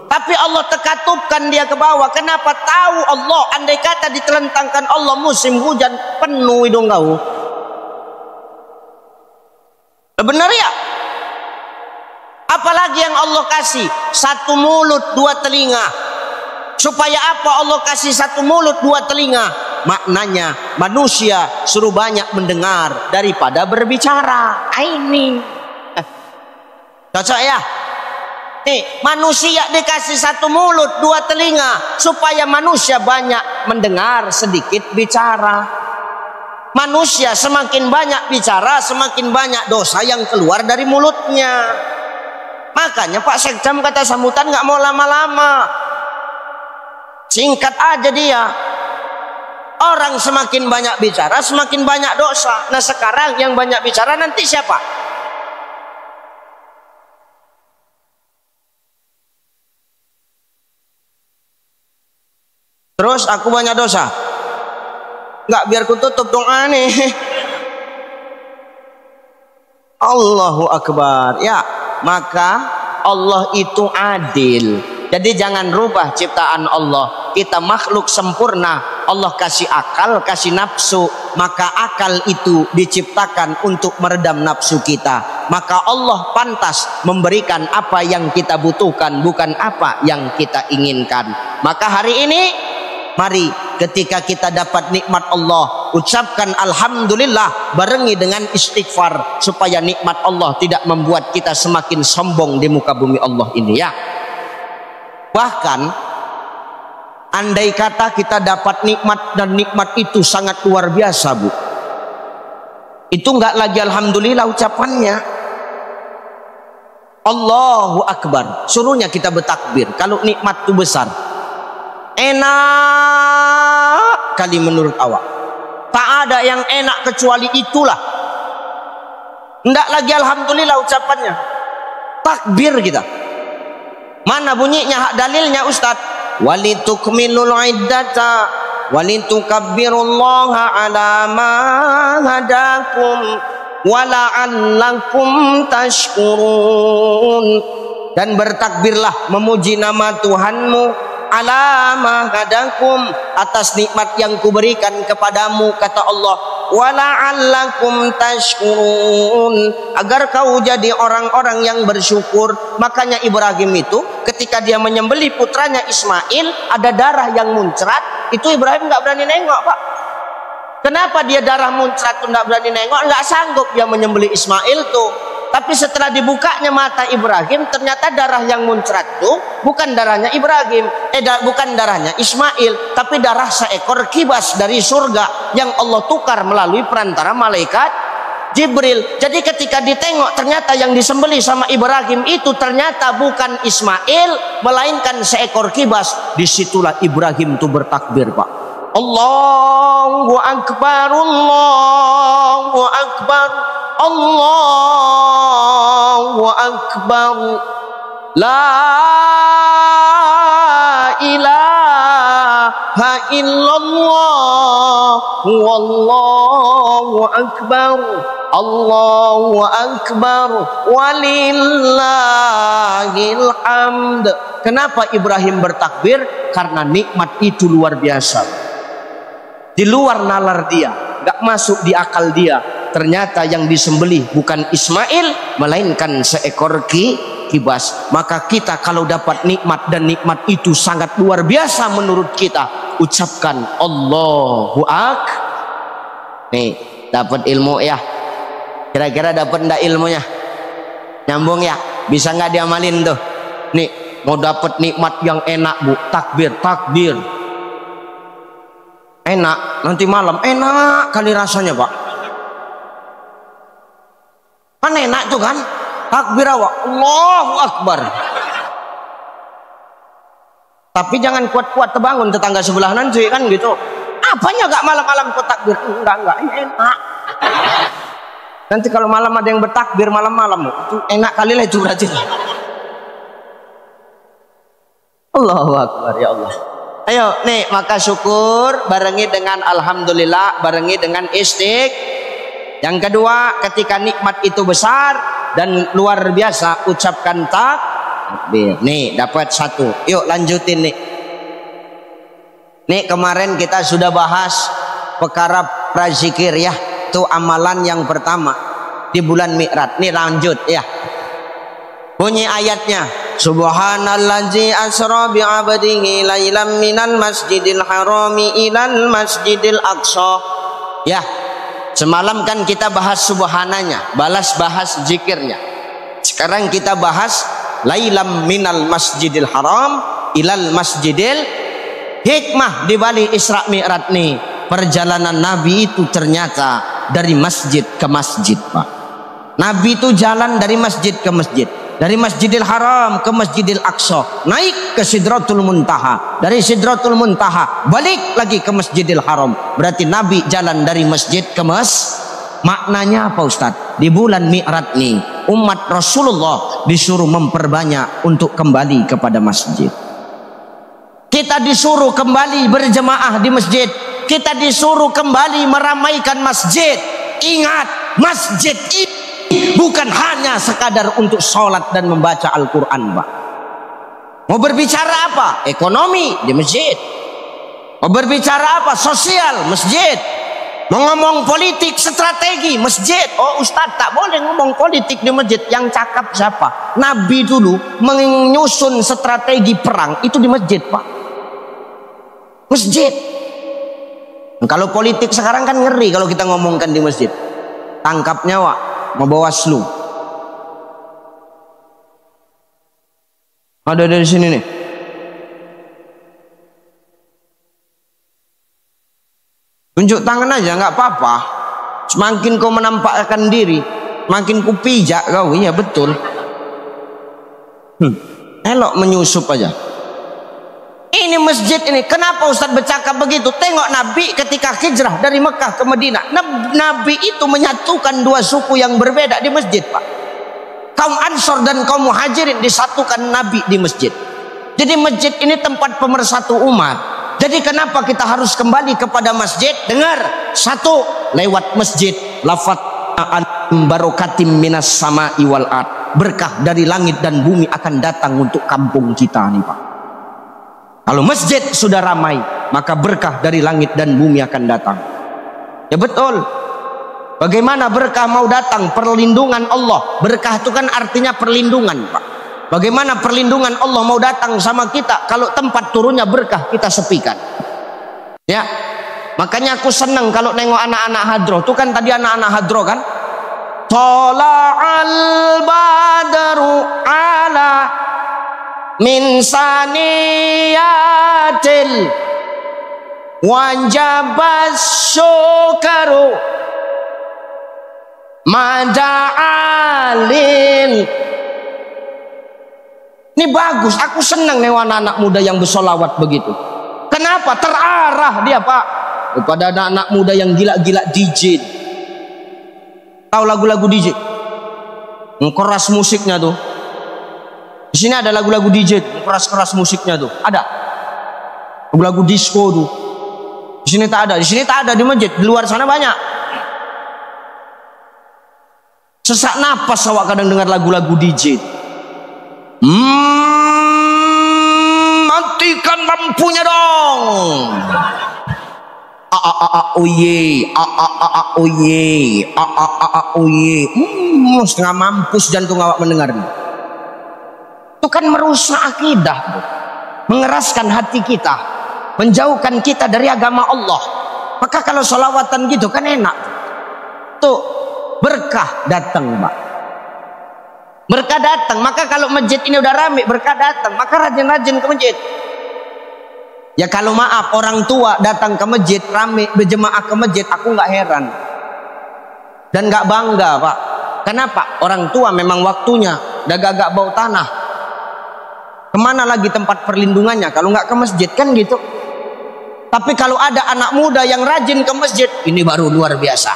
Tapi Allah tekatupkan dia ke bawah. Kenapa? Tahu Allah, andai kata ditelentangkan Allah musim hujan, penuh hidung kau. Benar ya? Apalagi yang Allah kasih 1 mulut 2 telinga. Supaya apa Allah kasih 1 mulut 2 telinga? Maknanya manusia suruh banyak mendengar daripada berbicara. Ini cocok ya? Nih, manusia dikasih 1 mulut 2 telinga supaya manusia banyak mendengar, sedikit bicara. Manusia semakin banyak bicara, semakin banyak dosa yang keluar dari mulutnya. Makanya Pak Sekjam kata sambutan nggak mau lama-lama, singkat aja dia. Orang semakin banyak bicara, semakin banyak dosa. Nah sekarang yang banyak bicara nanti siapa? Terus aku banyak dosa? Enggak, biar ku tutup doa nih. Allahu Akbar. Ya, maka Allah itu adil. Jadi jangan rubah ciptaan Allah. Kita makhluk sempurna. Allah kasih akal, kasih nafsu, maka akal itu diciptakan untuk meredam nafsu kita. Maka Allah pantas memberikan apa yang kita butuhkan, bukan apa yang kita inginkan. Maka hari ini mari ketika kita dapat nikmat Allah, ucapkan alhamdulillah barengi dengan istighfar supaya nikmat Allah tidak membuat kita semakin sombong di muka bumi Allah ini ya. Bahkan andai kata kita dapat nikmat dan nikmat itu sangat luar biasa, Bu, itu enggak lagi alhamdulillah ucapannya. Allahu Akbar, suruhnya kita bertakbir kalau nikmat itu besar. Enak kali menurut awak, tak ada yang enak kecuali itulah. Ndak lagi alhamdulillah ucapannya, takbir kita. Mana bunyinya, hak dalilnya Ustaz? Walitukmilul iddata walitukabbirullaha ala ma hadakum wala'allakum tashkurun. Dan bertakbirlah memuji nama Tuhanmu ala ma hadakum, atas nikmat yang kuberikan kepadamu, kata Allah, wala'allakum tashkurun, agar kau jadi orang-orang yang bersyukur. Makanya Ibrahim itu ketika dia menyembelih putranya Ismail, ada darah yang muncrat, itu Ibrahim nggak berani nengok, Pak. Kenapa dia darah muncrat itu nggak berani nengok? Nggak sanggup dia menyembelih Ismail tuh. Tapi setelah dibukanya mata Ibrahim, ternyata darah yang muncrat itu bukan darahnya Ibrahim, bukan darahnya Ismail, tapi darah seekor kibas dari surga yang Allah tukar melalui perantara malaikat Jibril. Jadi ketika ditengok ternyata yang disembelih sama Ibrahim itu ternyata bukan Ismail, melainkan seekor kibas. Disitulah Ibrahim itu bertakbir, Pak. Allahu Akbar, Allahu Akbar, Allahu Akbar, la ilaha illallah, wallahu akbar, Allahu akbar, walillahil hamd. Kenapa Ibrahim bertakbir? Karena nikmat itu luar biasa, di luar nalar dia, gak masuk di akal dia. Ternyata yang disembelih bukan Ismail, melainkan seekor kibas. Maka kita kalau dapat nikmat dan nikmat itu sangat luar biasa menurut kita, ucapkan Allahu Akbar. Nih, dapat ilmu ya. Kira-kira dapat ndak ilmunya? Nyambung ya? Bisa nggak diamalin tuh? Nih, mau dapat nikmat yang enak, Bu, takbir, takbir. Enak, nanti malam enak kali rasanya, Pak. Kan enak tuh kan, takbir awak, Allahu Akbar. Tapi jangan kuat-kuat terbangun tetangga sebelah nanti kan gitu. Apanya gak malam-malam kau takbir? Enggak, enak. Nanti kalau malam ada yang bertakbir malam-malam, itu enak kali lah itu berarti. Allahu Akbar, ya Allah. Ayo nih, maka syukur barengi dengan alhamdulillah, barengi dengan istighfar. Yang kedua, ketika nikmat itu besar dan luar biasa, ucapkan takbir. Nih, dapat satu. Yuk lanjutin nih. Nih, kemarin kita sudah bahas perkara prazikir ya. Itu amalan yang pertama di bulan Mi'raj. Nih lanjut ya. Bunyi ayatnya. Subhanallazi asra bi'abdihi lailam minal masjidil harami ilal masjidil aqsa. Ya. Semalam kan kita bahas subhananya, bahas zikirnya. Sekarang kita bahas lailam minal masjidil haram ilal masjidil. Hikmah di balik Isra Mi'raj nih, perjalanan Nabi itu ternyata dari masjid ke masjid, Pak. Nabi itu jalan dari masjid ke masjid, dari Masjidil Haram ke Masjidil Aqsa, naik ke Sidratul Muntaha, dari Sidratul Muntaha balik lagi ke Masjidil Haram. Berarti Nabi jalan dari masjid ke Maknanya apa, Ustaz? Di bulan Mi'raj nih, umat Rasulullah disuruh memperbanyak untuk kembali kepada masjid. Kita disuruh kembali berjemaah di masjid. Kita disuruh kembali meramaikan masjid. Ingat, masjid ini bukan hanya sekadar untuk sholat dan membaca Al-Quran, Pak. Mau berbicara apa? Ekonomi di masjid. Mau berbicara apa? Sosial, masjid. ngomong politik strategi masjid. Oh Ustadz tak boleh ngomong politik di masjid. Yang cakap siapa? Nabi dulu menyusun strategi perang itu di masjid Pak. Masjid. Kalau politik sekarang kan ngeri kalau kita ngomongkan di masjid. Tangkap nyawa, mau Bawaslu. Ada dari sini nih. Tunjuk tangan aja nggak apa-apa. Semakin kau menampakkan diri, makin ku pijak kau. Iya betul. Elok menyusup aja. Ini masjid ini. Kenapa Ustadz bercakap begitu? Tengok Nabi ketika hijrah dari Mekah ke Madinah. Nabi itu menyatukan dua suku yang berbeda di masjid Pak. Kaum Ansor dan kaum Muhajirin disatukan Nabi di masjid. Jadi masjid ini tempat pemersatu umat. Jadi kenapa kita harus kembali kepada masjid? Dengar, satu, lewat masjid lafaz barokatim minas sama'i wal ard, berkah dari langit dan bumi akan datang untuk kampung kita nih Pak. Kalau masjid sudah ramai, maka berkah dari langit dan bumi akan datang. Ya betul. Bagaimana berkah mau datang? Perlindungan Allah. Berkah itu kan artinya perlindungan Pak. Bagaimana perlindungan Allah mau datang sama kita kalau tempat turunnya berkah kita sepikan? Ya, makanya aku senang kalau nengok anak-anak hadroh. Itu kan tadi anak-anak hadroh kan? Tola'al badru ala min saniyatil wajabas syukaru mada'alin. Ini bagus, aku senang nih anak-anak muda yang bersolawat begitu. Kenapa? Terarah dia Pak kepada anak-anak muda yang gila-gila DJ. Tahu lagu-lagu DJ? Keras musiknya tuh. Di sini ada lagu-lagu DJ, keras-keras musiknya tuh. Ada. Lagu-lagu disco tuh. Di sini tak ada. Di sini tak ada di masjid. Di luar sana banyak. Sesak napas awak kadang dengar lagu-lagu DJ. Matikan lampunya dong. Oye, oye, oye. Setengah mampus jantung awak mendengarnya. Itu kan merusak akidah, mengeraskan hati kita, menjauhkan kita dari agama Allah. Maka kalau sholawatan gitu kan enak. Tuh berkah datang Pak. Berkah datang. Maka kalau masjid ini udah rame, berkah datang, maka rajin-rajin ke masjid. Ya kalau maaf orang tua datang ke masjid rame berjemaah ke masjid, aku nggak heran dan nggak bangga Pak. Kenapa? Orang tua memang waktunya udah gagak bau tanah. Kemana lagi tempat perlindungannya kalau nggak ke masjid kan gitu. Tapi kalau ada anak muda yang rajin ke masjid, ini baru luar biasa.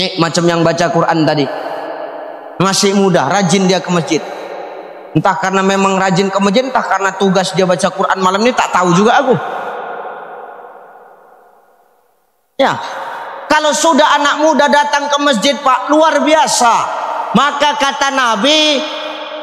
Nih macam yang baca Quran tadi. Masih muda, rajin dia ke masjid. Entah karena memang rajin ke masjid, entah karena tugas dia baca Quran malam ini, tak tahu juga aku. Ya, kalau sudah anak muda datang ke masjid Pak, luar biasa. Maka kata Nabi,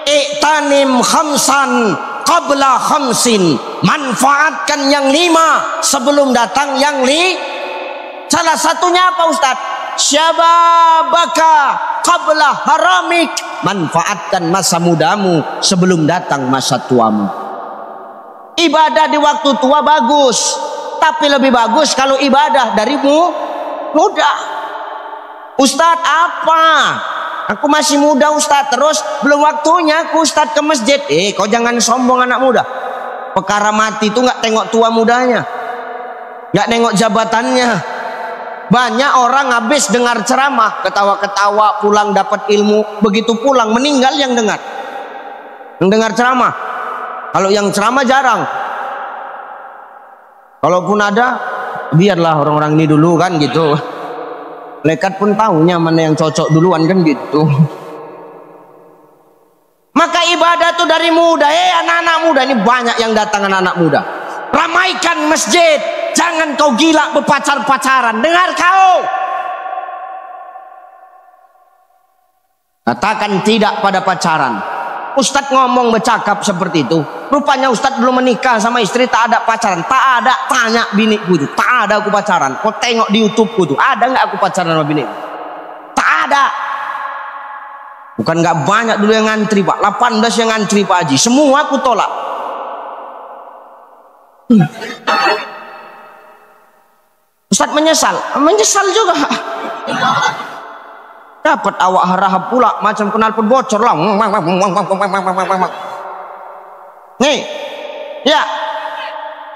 iktanim khamsan qabla khamsin. Manfaatkan yang 5 sebelum datang yang 5. Salah satunya apa Ustaz? Syababaka qabla haramik. Manfaatkan masa mudamu sebelum datang masa tuamu. Ibadah di waktu tua bagus, tapi lebih bagus kalau ibadah darimu muda. Ustadz apa? Aku masih muda Ustadz, terus belum waktunya aku Ustadz ke masjid. Kau jangan sombong anak muda. Perkara mati itu nggak tengok tua mudanya, nggak tengok jabatannya. Banyak orang habis dengar ceramah, ketawa-ketawa, pulang dapat ilmu, begitu pulang meninggal yang dengar ceramah. Kalau yang ceramah jarang. Kalaupun ada, biarlah orang-orang ini dulu kan gitu. Malaikat pun tahunya mana yang cocok duluan kan gitu. Maka ibadah itu dari muda. Anak-anak muda ini banyak yang datang anak-anak muda. Ramaikan masjid. Jangan kau gila berpacar-pacaran. Dengar kau. Katakan tidak pada pacaran. Ustadz ngomong bercakap seperti itu. Rupanya Ustadz belum menikah sama istri, tak ada pacaran. Tak ada, tanya biniku tuh. Tak ada aku pacaran. Kau tengok di YouTubeku tuh, ada nggak aku pacaran sama bini? Tak ada. Bukan nggak banyak dulu yang ngantri Pak, 18 yang ngantri Pak Haji, semua aku tolak. Ustadz menyesal juga. Dapat awak harahap pula, macam knalpot bocor lah. Nih, ya.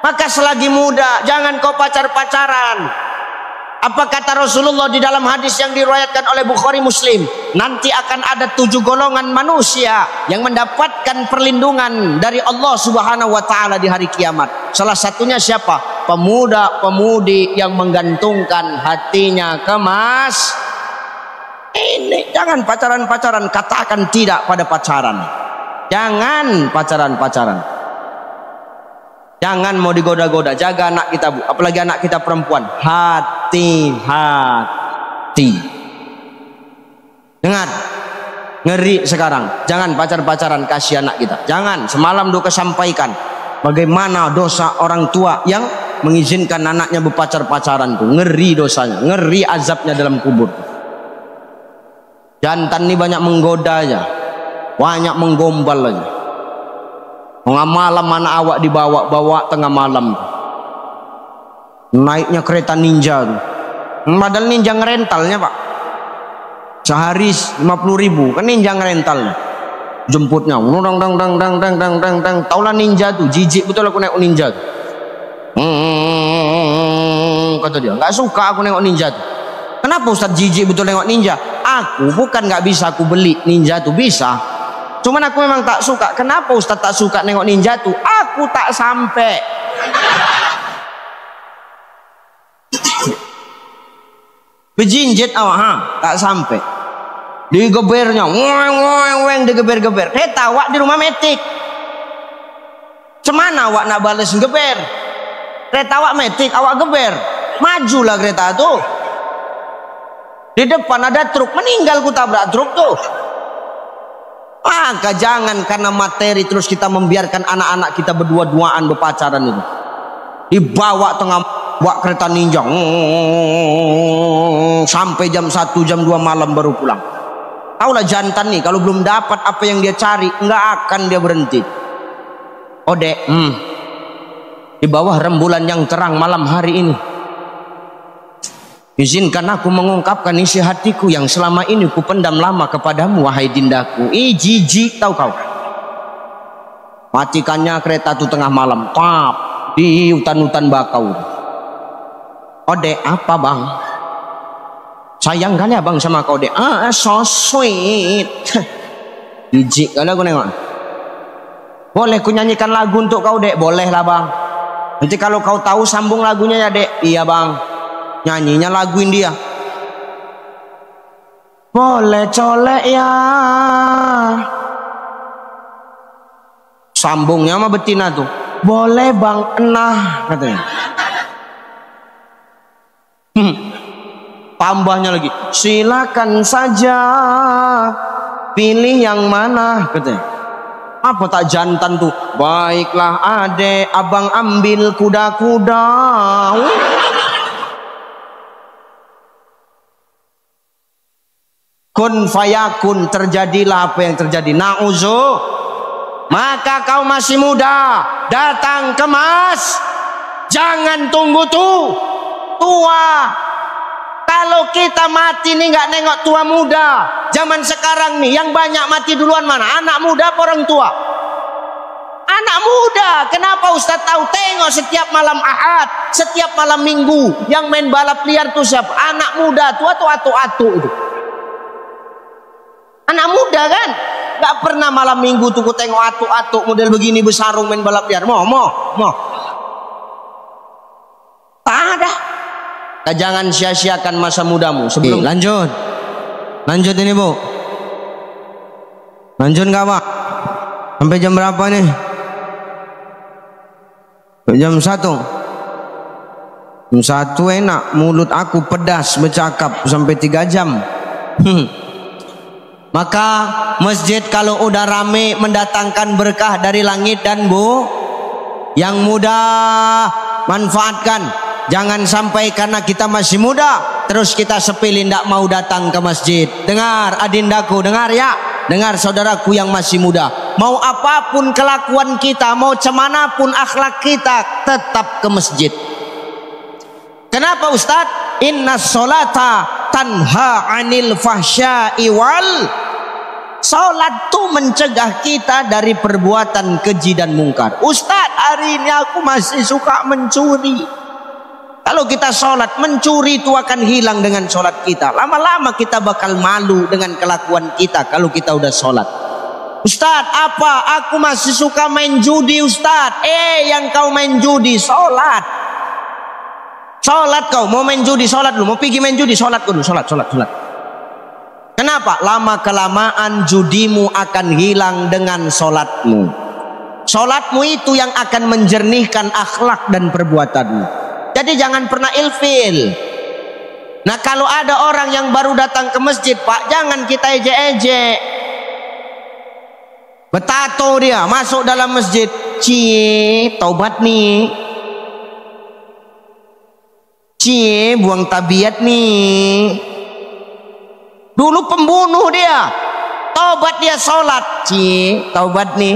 Maka selagi muda jangan kau pacaran. Apa kata Rasulullah di dalam hadis yang diriwayatkan oleh Bukhari Muslim? Nanti akan ada 7 golongan manusia yang mendapatkan perlindungan dari Allah Subhanahu wa taala di hari kiamat. Salah satunya siapa? Pemuda-pemudi yang menggantungkan hatinya ke mas. Ini jangan pacaran-pacaran, katakan tidak pada pacaran. Jangan pacaran-pacaran. Jangan mau digoda-goda, jaga anak kita Bu, apalagi anak kita perempuan. Hati-hati. Dengar, ngeri sekarang. Jangan pacar-pacaran, kasih anak kita. Jangan. Semalam Duka sampaikan bagaimana dosa orang tua yang mengizinkan anaknya berpacar-pacaran tuh. Ngeri dosanya, ngeri azabnya dalam kubur. Jantan ini banyak menggoda aja, banyak menggombal aja. Tengah malam mana awak dibawa tengah malam, naiknya kereta ninja tuh. Padahal ninja ngerentalnya Pak, sehari 50.000 kan ninja ngerentalnya. Jemputnya dang. Taulah ninja tuh, jijik betul aku naik ninja tuh. Kata dia, nggak suka aku nengok ninja tuh. Kenapa Ustadz jijik betul nengok ninja? Aku bukan nggak bisa aku beli ninja tuh, bisa. Cuman aku memang tak suka. Kenapa Ustaz tak suka nengok ninja tuh? Aku tak sampai. Bejinjet awak, tak sampai. Digebernya, weng digeber-geber. Kereta awak di rumah metik. Cemana awak nak balas geber? Kereta awak metik, awak geber. Majulah kereta tuh. Di depan ada truk, meninggal ku tabrak truk tuh. Maka jangan karena materi terus kita membiarkan anak-anak kita berdua-duaan berpacaran itu. Dibawa tengah bawa kereta ninja sampai jam 1 jam 2 malam baru pulang. Taulah jantan nih kalau belum dapat apa yang dia cari nggak akan dia berhenti. Ode, di bawah rembulan yang terang malam hari ini, izinkan aku mengungkapkan isi hatiku yang selama ini ku pendam lama kepadamu, wahai dindaku. Jijik tahu kau. Matikannya kereta itu tengah malam, tap di hutan-hutan bakau. Ode, apa bang? Sayang kali abang sama kau, Dek. So sweet. Jijik kali aku nengok. Boleh ku nyanyikan lagu untuk kau, Dek? Boleh lah bang. Nanti kalau kau tahu sambung lagunya ya, Dek. Iya bang. Nyanyinya laguin dia. Boleh colek ya. Sambungnya sama betina tuh. Boleh bang, enah katanya. Tambahnya lagi. Silakan saja. Pilih yang mana katanya. Apa tak jantan tuh? Baiklah adek, abang ambil kuda-kuda. Kun fayakun, terjadilah apa yang terjadi. Na'uzu. Maka kau masih muda, datang kemas. Jangan tunggu tua. Kalau kita mati nih nggak nengok tua muda. Zaman sekarang nih yang banyak mati duluan mana? Anak muda apa orang tua? Anak muda. Kenapa Ustadz tahu? Tengok setiap malam Ahad, setiap malam Minggu yang main balap liar tuh siapa? Anak muda. Tua tuh atu-atu itu. Anak muda kan, nggak pernah malam Minggu tuh ku tengok atu-atu model begini bersarung main balap liar. Mau. Tak ada. Jangan sia-siakan masa mudamu. Sebelum lanjut ini bu. Lanjut nggak pak? Sampai jam berapa nih? Jam 1. Jam 1 enak. Mulut aku pedas bercakap sampai 3 jam. Maka masjid kalau udah rame mendatangkan berkah dari langit dan yang muda manfaatkan. Jangan sampai karena kita masih muda terus kita sepilih tidak mau datang ke masjid. Dengar adindaku, dengar ya, dengar saudaraku yang masih muda. Mau apapun kelakuan kita, mau cemanapun akhlak kita, tetap ke masjid. Kenapa Ustadz? Inna sholata tanha anil fahsya'i wal. Salat tuh mencegah kita dari perbuatan keji dan mungkar. Ustadz, hari ini aku masih suka mencuri. Kalau kita sholat, mencuri itu akan hilang dengan sholat kita. Lama-lama kita bakal malu dengan kelakuan kita kalau kita udah sholat. Ustadz, apa? Aku masih suka main judi Ustadz. Yang kau main judi, sholat. Sholat kau, mau main judi, sholat dulu. Mau pergi main judi, sholat dulu. Sholat. Kenapa? Lama-kelamaan judimu akan hilang dengan sholatmu. Sholatmu itu yang akan menjernihkan akhlak dan perbuatanmu. Jadi jangan pernah ilfil. Nah kalau ada orang yang baru datang ke masjid, Pak, jangan kita ejek-ejek. Betato dia masuk dalam masjid, cie taubat nih, cie buang tabiat nih. Dulu pembunuh dia, taubat dia sholat, cie taubat nih,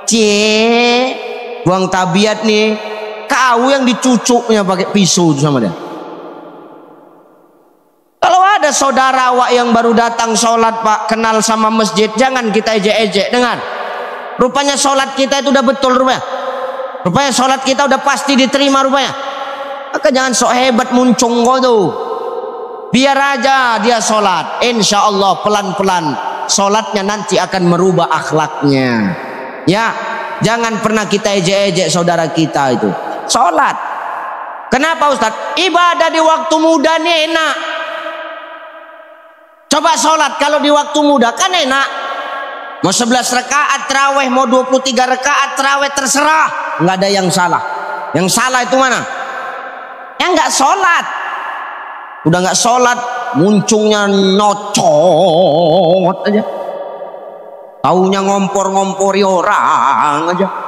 cie buang tabiat nih. Kau yang dicucuknya pakai pisau sama dia. Kalau ada saudara awak yang baru datang sholat, Pak, kenal sama masjid, jangan kita ejek-ejek. Dengar, rupanya sholat kita itu udah betul rupanya. Rupanya sholat kita udah pasti diterima rupanya. Maka jangan sok hebat muncung kau tuh. Biar aja dia sholat, insya Allah pelan-pelan sholatnya nanti akan merubah akhlaknya. Ya, jangan pernah kita ejek-ejek saudara kita itu. Sholat. Kenapa Ustadz? Ibadah di waktu muda nih enak. Coba sholat kalau di waktu muda kan enak. Mau 11 rakaat terawih, mau 23 rakaat terawih, terserah. Nggak ada yang salah. Yang salah itu mana? Yang nggak sholat. Udah nggak sholat, muncungnya nyocot aja. Taunya ngompor-ngompori orang aja.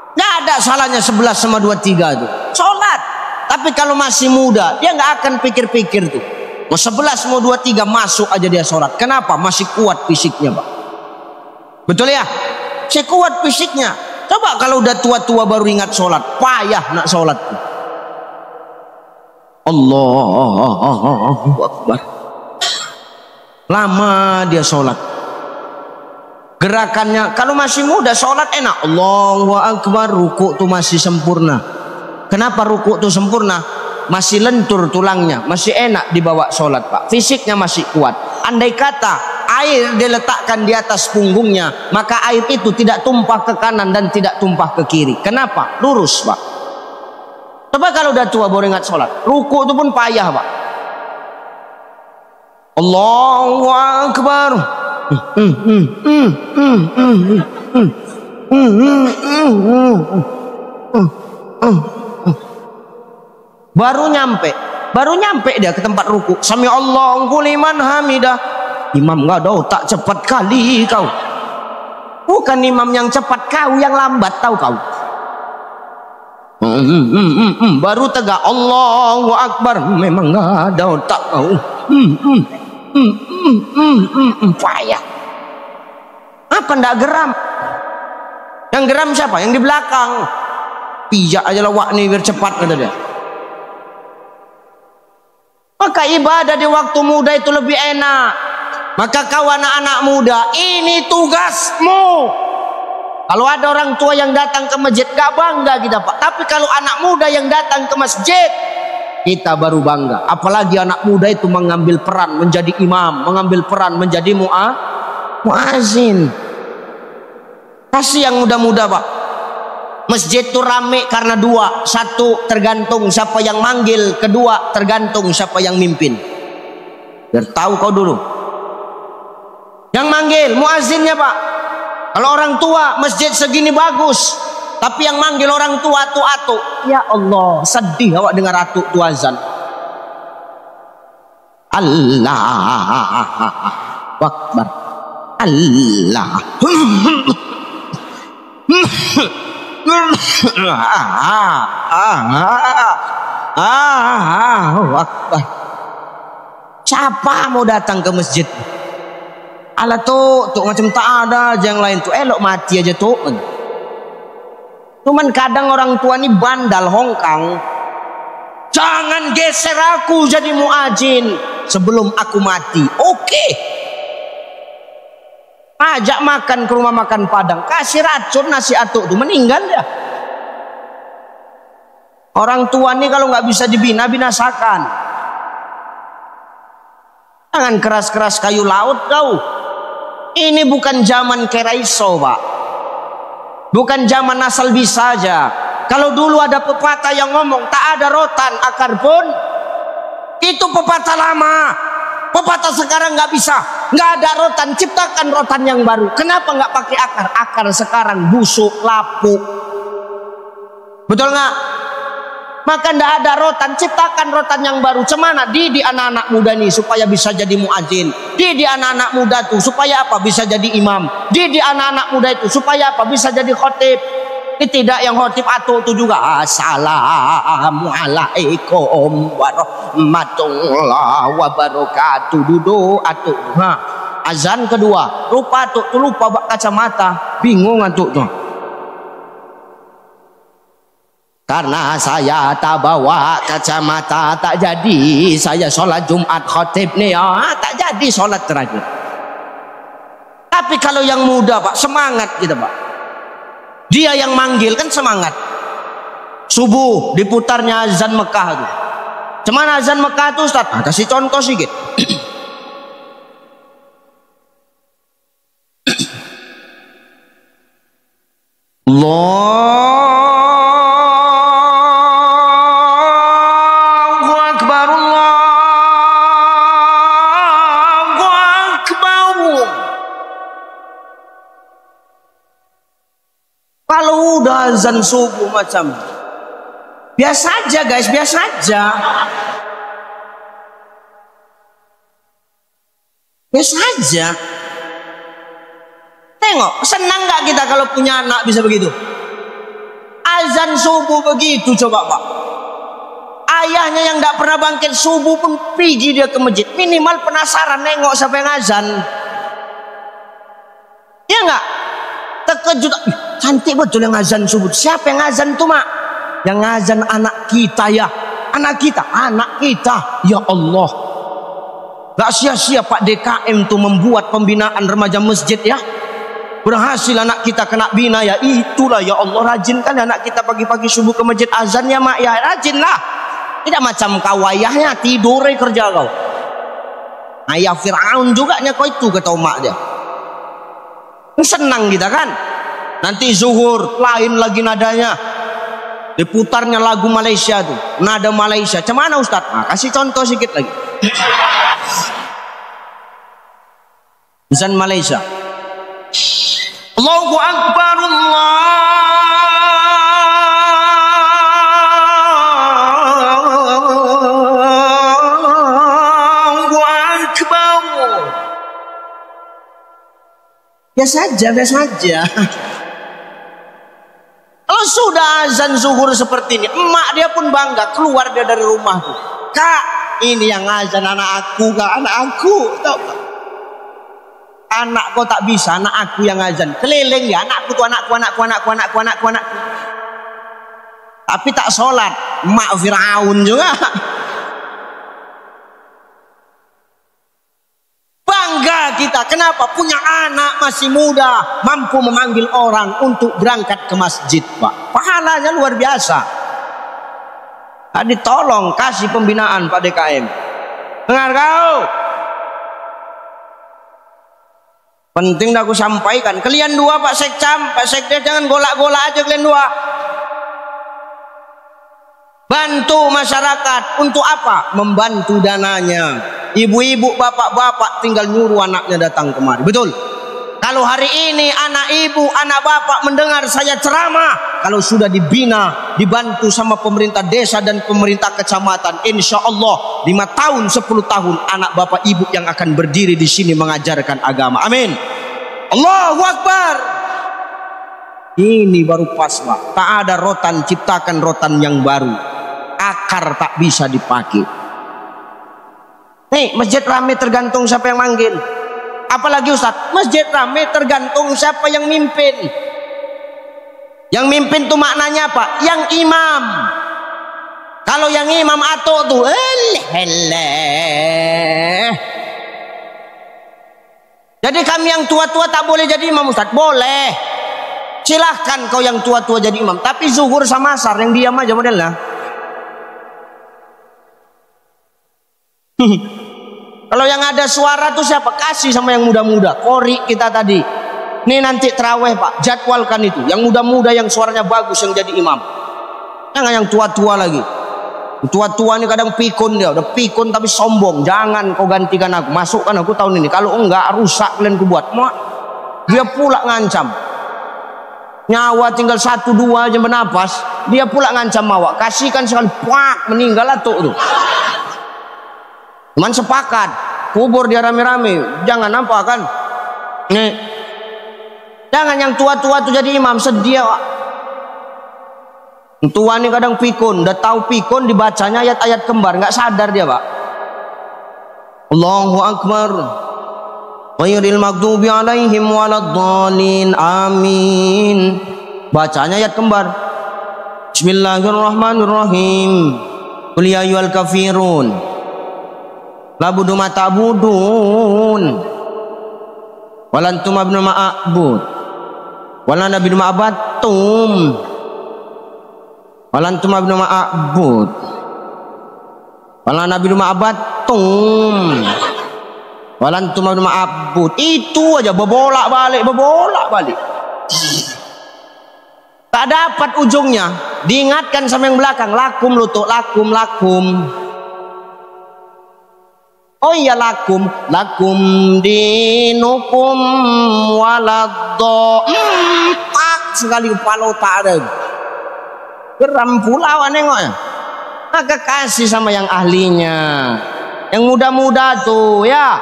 Nggak ada salahnya 11 sama 23 itu sholat. Tapi kalau masih muda, dia nggak akan pikir-pikir tuh. Mau 11 mau 23 masuk aja dia sholat. Kenapa? Masih kuat fisiknya, Pak. Betul ya? Masih kuat fisiknya. Coba kalau udah tua-tua baru ingat sholat, payah nak sholat. Allahu Akbar. Lama dia sholat. Gerakannya kalau masih muda sholat enak, Allahu Akbar, ruku tuh masih sempurna. Kenapa ruku tuh sempurna? Masih lentur tulangnya, masih enak dibawa sholat, Pak. Fisiknya masih kuat. Andai kata air diletakkan di atas punggungnya, maka air itu tidak tumpah ke kanan dan tidak tumpah ke kiri. Kenapa? Lurus, Pak. Coba kalau udah tua baru ingat sholat, ruku itu pun payah, Pak. Allahu Akbar. Baru nyampe dia ke tempat ruku. Sami Allahu liman hamidah. Imam nggak ada otak, cepat kali kau. Bukan imam yang cepat, kau yang lambat, tahu kau. Baru tegak Allahu Akbar, memang nggak ada otak kau. Payah. Apa ndak geram? Yang geram siapa? Yang di belakang. Pijak aja lah wak nih biar cepat, kata dia. Maka ibadah di waktu muda itu lebih enak. Maka kau anak-anak muda, ini tugasmu. Kalau ada orang tua yang datang ke masjid, gak bangga kita, Pak. Tapi kalau anak muda yang datang ke masjid, kita baru bangga. Apalagi anak muda itu mengambil peran menjadi imam, mengambil peran menjadi muazin. Kasih yang muda-muda, Pak. Masjid itu rame karena dua. Satu, tergantung siapa yang manggil. Kedua, tergantung siapa yang mimpin. Biar tahu kau dulu. Yang manggil muazinnya, Pak. Kalau orang tua, masjid segini bagus, tapi yang manggil orang tua atu-atu. Ya Allah, sedih awak dengar atu tu azan. Allah Akbar. Allah. Akbar. Siapa mau datang ke masjid? Alah tuh macam tak ada aja yang lain tuh, elok mati aja tuh. Cuman kadang orang tua ini bandal hongkang. Jangan geser aku jadi muadzin sebelum aku mati. Oke. Ajak makan ke rumah makan Padang, kasih racun nasi atuk tuh, meninggal ya. Orang tua ini kalau nggak bisa dibina, binasakan. Jangan keras-keras kayu laut kau. Ini bukan zaman keraiso, Pak. Bukan zaman asal bisa aja. Kalau dulu ada pepatah yang ngomong tak ada rotan akar pun, itu pepatah lama. Pepatah sekarang nggak bisa, nggak ada rotan, ciptakan rotan yang baru. Kenapa nggak pakai akar? Akar sekarang busuk, lapuk. Betul nggak? Maka nggak ada rotan, ciptakan rotan yang baru. Cemana? Didik anak-anak muda nih supaya bisa jadi muadzin. Didik anak-anak muda tuh supaya apa? Bisa jadi imam. Didik anak-anak muda itu supaya apa? Bisa jadi khotib. Tidak yang khotib atuk itu juga assalamualaikum warahmatullahi wabarakatuh, duduk atuk. Azan kedua, lupa atuk tuh, lupa bak kacamata, bingung atuk tuh. Karena saya tak bawa kacamata, tak jadi saya sholat Jumat khotib nih ya, tak jadi sholat terakhir. Tapi kalau yang muda Pak, semangat kita Pak. Dia yang manggil kan semangat. Subuh diputarnya azan Mekah tuh. Cuman azan Mekah tuh Ustaz, kasih contoh sedikit. Allahu Akbar, Allahu Akbar. Kalau udah azan subuh macam biasa aja guys, biasa aja. Biasa aja. Tengok, senang nggak kita kalau punya anak bisa begitu? Azan subuh begitu coba Pak. Ayahnya yang nggak pernah bangkit subuh pun pergi dia ke masjid. Minimal penasaran nengok siapa yang azan. Ya nggak? Terkejut. Cantik betul yang azan subuh. Siapa yang azan tuh Mak? Yang azan anak kita ya. Anak kita, anak kita. Ya Allah. Gak sia-sia Pak DKM tuh membuat pembinaan remaja masjid ya. Berhasil anak kita kena bina ya. Itulah ya Allah, rajin kan anak kita pagi-pagi subuh ke masjid azan ya Mak ya. Rajin lah. Tidak macam kau ayahnya tidur kerja kau. Ayah Fir'aun juga nya kau itu kata mak dia. Senang kita kan. Nanti zuhur lain lagi nadanya, diputarnya lagu Malaysia tuh, nada Malaysia. Cemana Ustaz? Nah, kasih contoh sedikit lagi. Azan Malaysia. Allahu Akbar, Allahu Akbar. Biasa aja, biasa aja. Kalau sudah azan zuhur seperti ini, emak dia pun bangga, keluar dia dari rumah tuh. Kak, ini yang azan anak aku, Kak, anak aku. Tahu Kak? Anak kau tak bisa, anak aku yang azan. Keliling ya, anakku tuh anakku. Tapi tak sholat, emak Fir'aun juga. Bangga kita, kenapa? Punya anak masih muda, mampu memanggil orang untuk berangkat ke masjid Pak. Pahalanya luar biasa. Tadi tolong kasih pembinaan Pak DKM. Dengar kau. Penting dah aku sampaikan. Kalian dua Pak Sekcam, Pak Sekda, jangan golak-golak aja kalian dua. Bantu masyarakat untuk apa? Membantu dananya. Ibu-ibu, bapak-bapak tinggal nyuruh anaknya datang kemari. Betul? Kalau hari ini anak ibu, anak bapak mendengar saya ceramah, kalau sudah dibina, dibantu sama pemerintah desa dan pemerintah kecamatan, insya Allah 5 tahun, 10 tahun anak bapak ibu yang akan berdiri di sini mengajarkan agama. Amin. Allahu Akbar. Ini baru pas, Pak. Tak ada rotan, ciptakan rotan yang baru. Akar tak bisa dipakai. Nih, masjid rame tergantung siapa yang manggil. Apalagi Ustaz, masjid rame tergantung siapa yang mimpin. Yang mimpin tuh maknanya apa? Yang imam. Kalau yang imam atuk tuh jadi kami yang tua-tua tak boleh jadi imam Ustaz? Boleh. Silahkan kau yang tua-tua jadi imam. Tapi zuhur sama asar yang diam aja modelnya. Kalau yang ada suara tuh siapa? Kasih sama yang muda-muda. Kori kita tadi. Nih nanti terawih Pak, jadwalkan itu. Yang muda-muda yang suaranya bagus yang jadi imam. Jangan yang tua-tua lagi. Tua-tua ini kadang pikun dia. Udah pikun tapi sombong. Jangan kau gantikan aku. Masukkan aku tahun ini. Kalau enggak rusak kalian kubuat. Dia pula ngancam. Nyawa tinggal 1-2 aja bernapas. Dia pula ngancam awak. Kasihkan sekali. Pak, meninggal atuk tuh. Cuman sepakat kubur dia rame-rame, jangan nampak kan nih, jangan yang tua-tua tuh jadi imam, sedia Pak. Tua nih kadang pikun, udah tahu pikun dibacanya ayat-ayat kembar, nggak sadar dia Pak. Allahu Akbar, ghairil maghdubi alaihim waladdallin, amin. Bacanya ayat kembar. Bismillahirrahmanirrahim. Qul ya ayyuhal kafirun la budu ma ta'budun walantum abnu ma'abud walan nabinu ma'abattum walantum abnu ma'abud walan nabinu ma'abattum walantum abnu ma'abud. Itu aja bebolak balik tak dapat ujungnya. Diingatkan sama yang belakang, lakum lutuk, lakum. Oh iya, lakum dinukum waladdo. Tak sekali kepala tak ada. Geram pula nengok ya. Maka kasih sama yang ahlinya. Yang muda-muda tuh ya.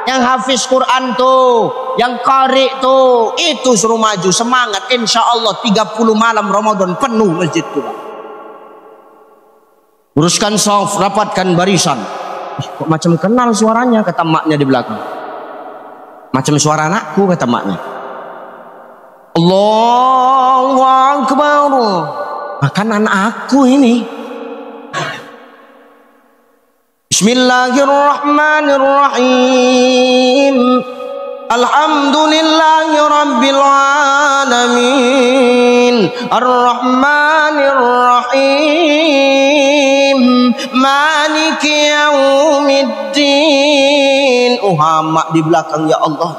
Yang hafiz Quran tuh, yang qari tuh, itu suruh maju semangat. Insya Allah 30 malam Ramadan penuh masjid tuh. Uruskan shaf, rapatkan barisan. Kok macam kenal suaranya, kata maknya di belakang. Macam suara anakku, kata maknya. Allahu Akbar. Makan anak aku ini. Bismillahirrahmanirrahim. Alhamdulillahi rabbil alamin. Ar-Rahmanir-Rahim. Maliki yaumiddin. Oh, hamak di belakang, ya Allah.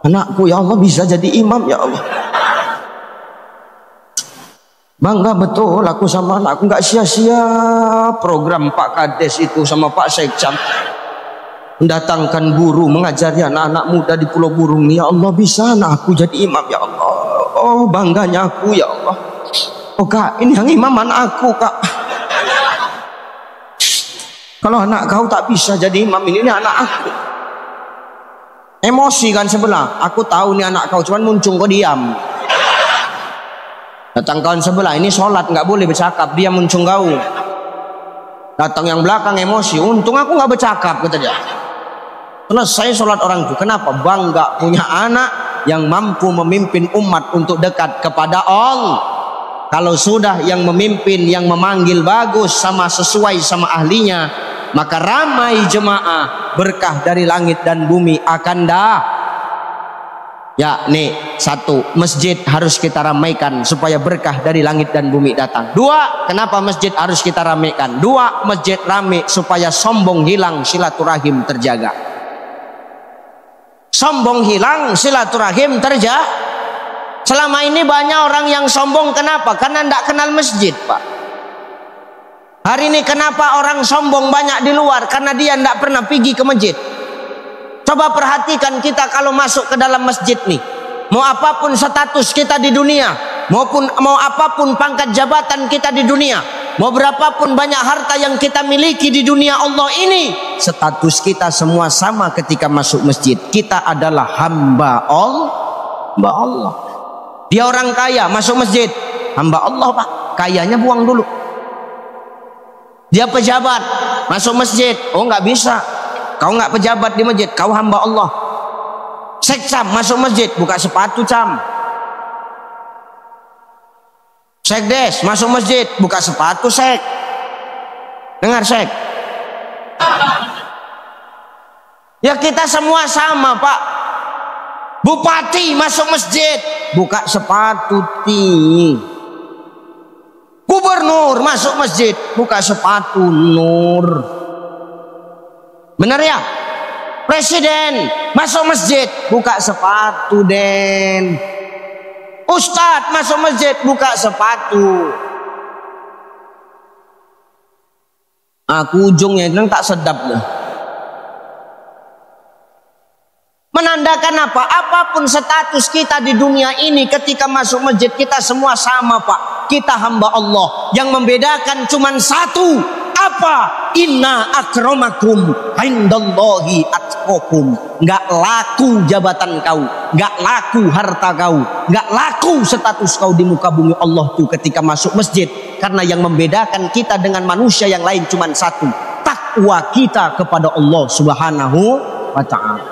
Anakku ya Allah bisa jadi imam ya Allah. Bangga betul aku sama anakku, nggak sia-sia program Pak Kades itu sama Pak Sekcam mendatangkan guru mengajari anak-anak muda di Pulau Burung. Ya Allah bisa anakku jadi imam ya Allah. Oh bangganya aku ya Allah. Oh Kak, ini yang imam anak aku Kak. Kalau anak kau tak bisa jadi imam, ini anak aku. Emosi kan sebelah. Aku tahu nih anak kau, cuman muncung kau diam. Datang kawan sebelah, ini sholat nggak boleh bercakap, dia muncung kau. Datang yang belakang emosi, untung aku nggak bercakap, kata dia. Selesai sholat orang itu. Kenapa? Bangga punya anak yang mampu memimpin umat untuk dekat kepada Allah. Kalau sudah yang memimpin, yang memanggil bagus sama sesuai sama ahlinya, maka ramai jemaah, berkah dari langit dan bumi akan dah. Ya nih, satu, masjid harus kita ramaikan supaya berkah dari langit dan bumi datang. Dua, kenapa masjid harus kita ramaikan? Dua, masjid rame supaya sombong hilang, silaturahim terjaga. Sombong hilang, silaturahim terjaga. Selama ini banyak orang yang sombong, kenapa? Karena tidak kenal masjid Pak. Hari ini kenapa orang sombong banyak di luar? Karena dia tidak pernah pergi ke masjid. Coba perhatikan kita kalau masuk ke dalam masjid nih. Mau apapun status kita di dunia, mau apapun pangkat jabatan kita di dunia, mau berapapun banyak harta yang kita miliki di dunia Allah ini, status kita semua sama ketika masuk masjid. Kita adalah hamba Allah. Dia orang kaya masuk masjid, hamba Allah Pak. Kayanya buang dulu. Dia pejabat masuk masjid, oh nggak bisa. Kau nggak pejabat di masjid, kau hamba Allah. Sekcam masuk masjid, buka sepatu cam. Sekdes masuk masjid, buka sepatu sek. Dengar sek. Ya kita semua sama Pak. Bupati masuk masjid, buka sepatu ti. Gubernur masuk masjid, buka sepatu nur. Benar ya? Presiden masuk masjid, buka sepatu den. Ustadz masuk masjid, buka sepatu. Aku ujungnya itu tak sedap dah. Menandakan apa? Apapun status kita di dunia ini, ketika masuk masjid kita semua sama Pak. Kita hamba Allah. Yang membedakan cuma satu. Apa? Inna akramakum indallahi atqakum. Nggak laku jabatan kau, nggak laku harta kau, nggak laku status kau di muka bumi Allah tuh ketika masuk masjid. Karena yang membedakan kita dengan manusia yang lain cuma satu, takwa kita kepada Allah Subhanahu wa ta'ala.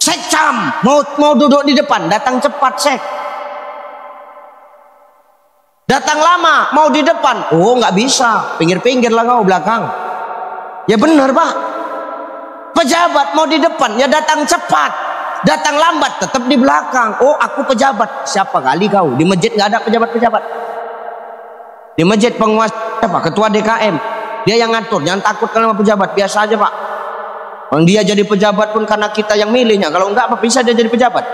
Sekcam mau duduk di depan, datang cepat sek. Datang lama, mau di depan, oh nggak bisa, pinggir-pinggir lah kau belakang. Ya benar Pak. Pejabat mau di depan, ya datang cepat. Datang lambat, tetap di belakang. Oh aku pejabat, siapa kali kau? Di masjid nggak ada pejabat-pejabat. Di masjid penguasa apa? Ketua DKM, dia yang ngatur, jangan takut kalau pejabat, biasa aja Pak. Kalau dia jadi pejabat pun karena kita yang milihnya, kalau enggak apa bisa dia jadi pejabat.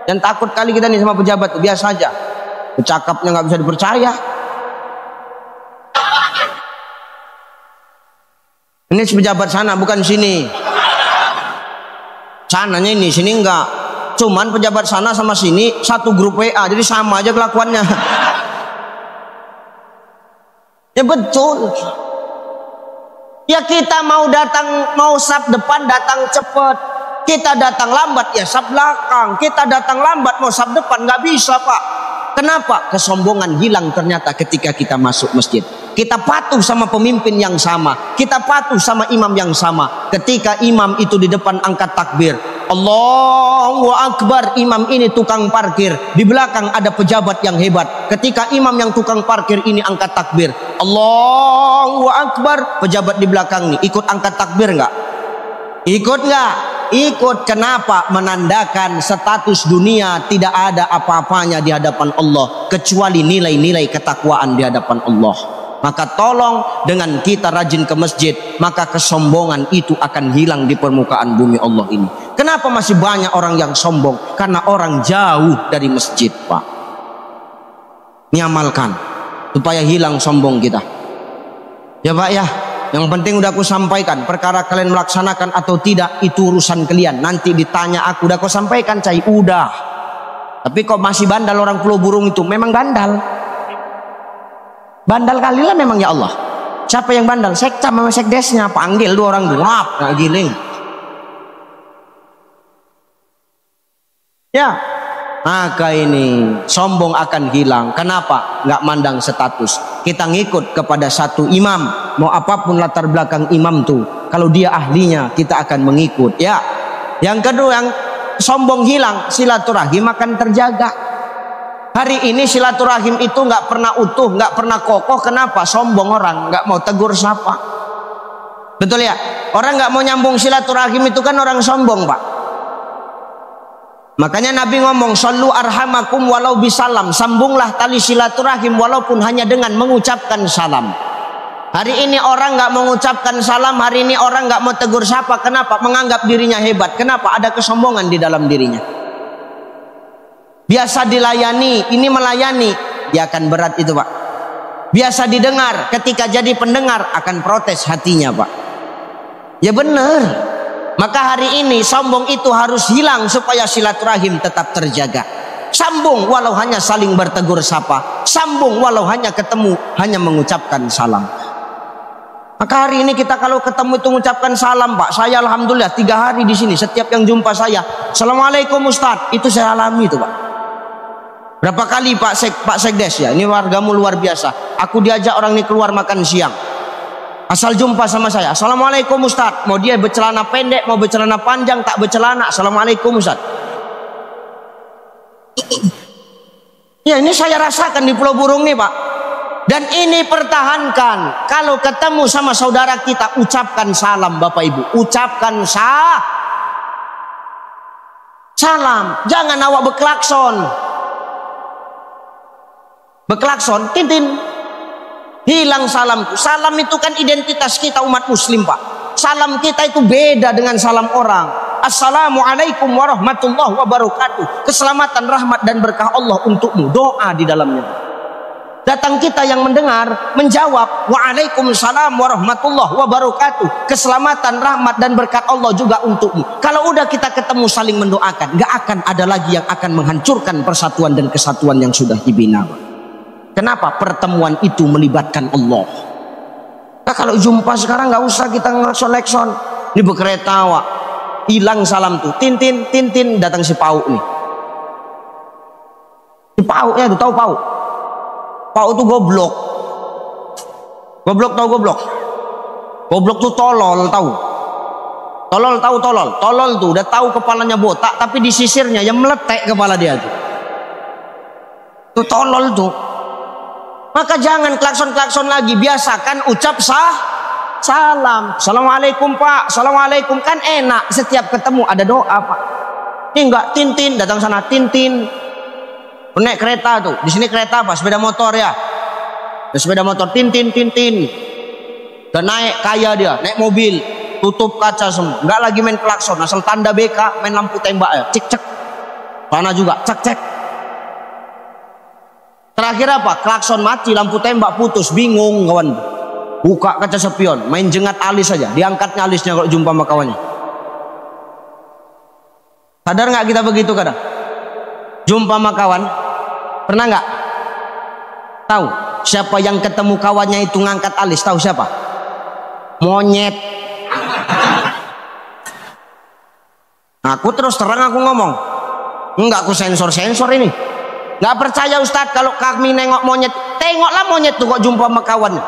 Jangan takut kali kita nih sama pejabat, biasa aja. Cakapnya nggak bisa dipercaya. Ini pejabat sana bukan sini. Sananya ini, sini enggak. Cuman pejabat sana sama sini satu grup WA, jadi sama aja kelakuannya. Ya betul. Ya kita mau datang, mau sab depan datang cepet. Kita datang lambat ya sab belakang. Kita datang lambat mau sab depan nggak bisa Pak. Kenapa? Kesombongan hilang ternyata ketika kita masuk masjid. Kita patuh sama pemimpin yang sama. Kita patuh sama imam yang sama. Ketika imam itu di depan angkat takbir, Allahu Akbar, imam ini tukang parkir. Di belakang ada pejabat yang hebat. Ketika imam yang tukang parkir ini angkat takbir, Allahu Akbar, pejabat di belakang nih ikut angkat takbir nggak? Ikut nggak? Ikut. Kenapa? Menandakan status dunia tidak ada apa-apanya di hadapan Allah kecuali nilai-nilai ketakwaan di hadapan Allah. Maka tolong dengan kita rajin ke masjid, maka kesombongan itu akan hilang di permukaan bumi Allah ini. Kenapa masih banyak orang yang sombong? Karena orang jauh dari masjid Pak. Niamalkan supaya hilang sombong kita. Ya Pak ya. Yang penting udah aku sampaikan. Perkara kalian melaksanakan atau tidak itu urusan kalian. Nanti ditanya aku udah kau sampaikan cai. Udah. Tapi kok masih bandal orang Pulau Burung itu? Memang bandal. Bandal kali lah memang ya Allah. Siapa yang bandal? Sekcam sama sekdesnya. Panggil dua orang gelap. Nah, giling. Ya. Maka ini sombong akan hilang. Kenapa? Nggak mandang status. Kita ngikut kepada satu imam. Mau apapun latar belakang imam tuh, kalau dia ahlinya kita akan mengikut. Ya. Yang kedua, yang sombong hilang, silaturahim akan terjaga. Hari ini silaturahim itu nggak pernah utuh, nggak pernah kokoh. Kenapa? Sombong orang, nggak mau tegur sapa. Betul ya? Orang nggak mau nyambung silaturahim itu kan orang sombong Pak. Makanya Nabi ngomong, sallu arhamakum walau bisalam. Sambunglah tali silaturahim walaupun hanya dengan mengucapkan salam. Hari ini orang nggak mengucapkan salam, hari ini orang nggak mau tegur sapa. Kenapa? Menganggap dirinya hebat. Kenapa? Ada kesombongan di dalam dirinya. Biasa dilayani, ini melayani, dia akan berat itu Pak. Biasa didengar, ketika jadi pendengar akan protes hatinya Pak. Ya benar. Maka hari ini sombong itu harus hilang supaya silaturahim tetap terjaga. Sambung walau hanya saling bertegur sapa, sambung walau hanya ketemu hanya mengucapkan salam. Maka hari ini kita kalau ketemu itu mengucapkan salam, Pak. Saya alhamdulillah 3 hari di sini, setiap yang jumpa saya, Assalamualaikum Ustaz, itu saya alami itu, Pak. Berapa kali Pak Sekdes ya, ini wargamu luar biasa. Aku diajak orang ini keluar makan siang. Asal jumpa sama saya, Assalamualaikum Ustaz. Mau dia bercelana pendek, mau bercelana panjang, tak bercelana, Assalamualaikum Ustaz. Ya ini saya rasakan di Pulau Burung nih, Pak. Dan ini pertahankan. Kalau ketemu sama saudara kita, ucapkan salam, Bapak Ibu. Ucapkan salam. Jangan awak berklakson. Berklakson, tintin. Hilang salam. Salam itu kan identitas kita umat muslim, Pak. Salam kita itu beda dengan salam orang. Assalamualaikum warahmatullahi wabarakatuh. Keselamatan, rahmat dan berkah Allah untukmu. Doa di dalamnya. Datang kita yang mendengar menjawab waalaikumsalam warahmatullahi wabarakatuh. Keselamatan, rahmat dan berkat Allah juga untukmu. Kalau udah kita ketemu saling mendoakan, gak akan ada lagi yang akan menghancurkan persatuan dan kesatuan yang sudah dibina. Kenapa? Pertemuan itu melibatkan Allah. Nah, kalau jumpa sekarang gak usah kita ngelekson-lekson. Ini berkereta, Wak. Hilang salam tuh. Tintin, tintin, datang si Pauk nih. Si Pauknya tuh, tahu Pauk? Pauk tuh goblok. Goblok tahu goblok? Goblok tuh tolol, tahu? Tolol tahu tolol? Tolol tuh udah tahu kepalanya botak, tapi di sisirnya yang meletek kepala dia tuh. Tuh tolol tuh. Maka jangan klakson-klakson lagi, biasakan ucap salam. Assalamualaikum Pak, Assalamualaikum, kan enak. Setiap ketemu ada doa, Pak. Ini enggak tintin, datang sana tintin. Naik kereta tuh, di sini kereta apa? Sepeda motor ya. Ada sepeda motor, tintin. Dan naik kaya dia, naik mobil, tutup kaca semua. Enggak lagi main klakson, asal tanda BK, main lampu tembak ya. Cek. Sana juga, cek. Terakhir apa? Klakson mati, lampu tembak putus, bingung kawan. Buka kaca spion, main jengat alis saja, diangkatnya alisnya kalau jumpa sama kawannya. Sadar nggak kita begitu kadang? Jumpa sama kawan, pernah nggak? Tahu siapa yang ketemu kawannya itu ngangkat alis? Tahu siapa? Monyet. Aku terus terang aku ngomong, enggak aku sensor ini. Nggak percaya Ustadz kalau kami nengok monyet? Tengoklah monyet tuh kok jumpa sama kawannya.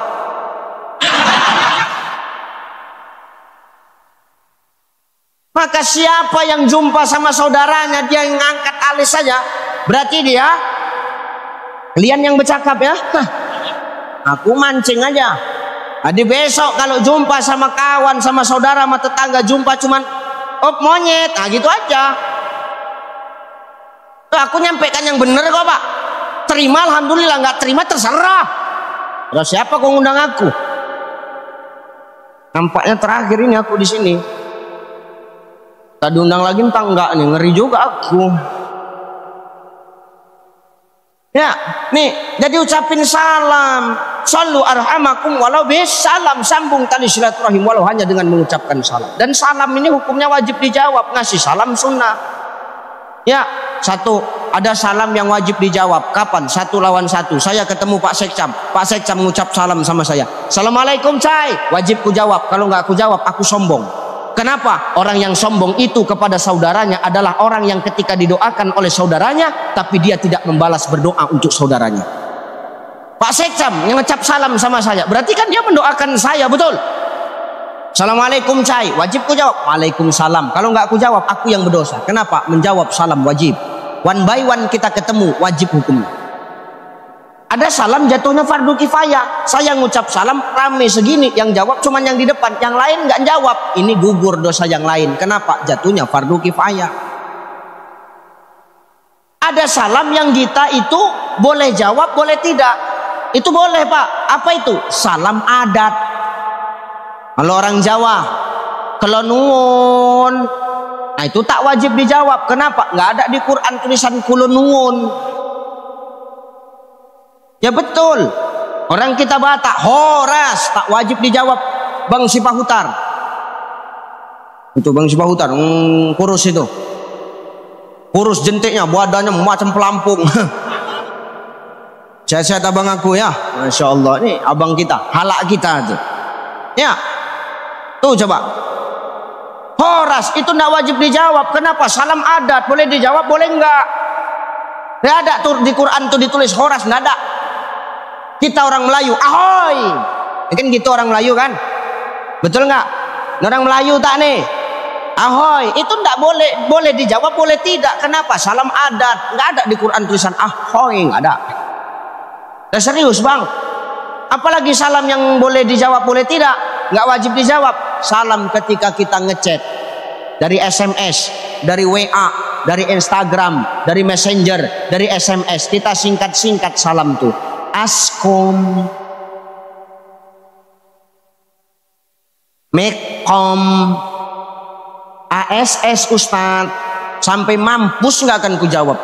Maka siapa yang jumpa sama saudaranya dia yang ngangkat alis saja, berarti dia kalian yang bercakap ya. Aku mancing aja. Jadi besok kalau jumpa sama kawan, sama saudara, sama tetangga, jumpa cuman monyet, nah gitu aja. Aku nyampaikan yang benar kok Pak. Terima alhamdulillah, nggak terima terserah. Terus siapa kau ngundang aku? Nampaknya terakhir ini aku di sini. Tak diundang lagi entah enggak nih, ngeri juga aku. Ya, nih, jadi ucapin salam. Sallu arhamakum walau bis salam, sambung tali silaturahim walau hanya dengan mengucapkan salam. Dan salam ini hukumnya wajib dijawab, ngasih salam sunnah. Ya, satu, ada salam yang wajib dijawab. Kapan? 1 lawan 1. Saya ketemu Pak Sekcam. Pak Sekcam mengucap salam sama saya. Assalamualaikum Cai. Wajib ku jawab. Kalau nggak aku jawab, aku sombong. Kenapa? Orang yang sombong itu kepada saudaranya adalah orang yang ketika didoakan oleh saudaranya, tapi dia tidak membalas berdoa untuk saudaranya. Pak Sekcam yang ngecap salam sama saya, berarti kan dia mendoakan saya, betul? Assalamualaikum Cai, wajib ku jawab. Waalaikumsalam. Kalau nggak aku jawab, aku yang berdosa. Kenapa? Menjawab salam wajib. One by one kita ketemu, wajib hukumnya. Ada salam jatuhnya fardu kifayah. Saya ngucap salam rame segini, yang jawab cuman yang di depan, yang lain nggak jawab. Ini gugur dosa yang lain. Kenapa? Jatuhnya fardu kifayah. Ada salam yang kita itu boleh jawab, boleh tidak. Itu boleh Pak. Apa itu? Salam adat. Kalau orang Jawa, kalau nuwun, nah itu tak wajib dijawab. Kenapa? Nggak ada di Quran tulisan kulo nuwun. Ya betul. Orang kita Batak, horas, tak wajib dijawab Bang Sipahutar. Itu Bang Sibahutan, kurus itu. Kurus jentiknya, badannya macam pelampung. Sehat-sehat abang aku ya. Masya Allah, ini abang kita, halak kita tuh. Ya, tuh coba. Horas itu tidak wajib dijawab. Kenapa? Salam adat boleh dijawab, boleh enggak? Tidak ada tuh di Quran tuh ditulis horas, tidak ada. Kita orang Melayu, ahoy. Kan gitu orang Melayu kan? Betul enggak? Orang Melayu tak nih? Ahoy, itu tidak boleh, boleh dijawab, boleh tidak. Kenapa? Salam adat, nggak ada di Quran tulisan ahoy, nggak ada. Udah serius bang. Apalagi salam yang boleh dijawab, boleh tidak, nggak wajib dijawab. Salam ketika kita ngechat, dari SMS, dari WA, dari Instagram, dari Messenger, dari SMS, kita singkat-singkat salam tuh. Askom, Mekom, ASS Ustadz, sampai mampus nggak akan ku jawab.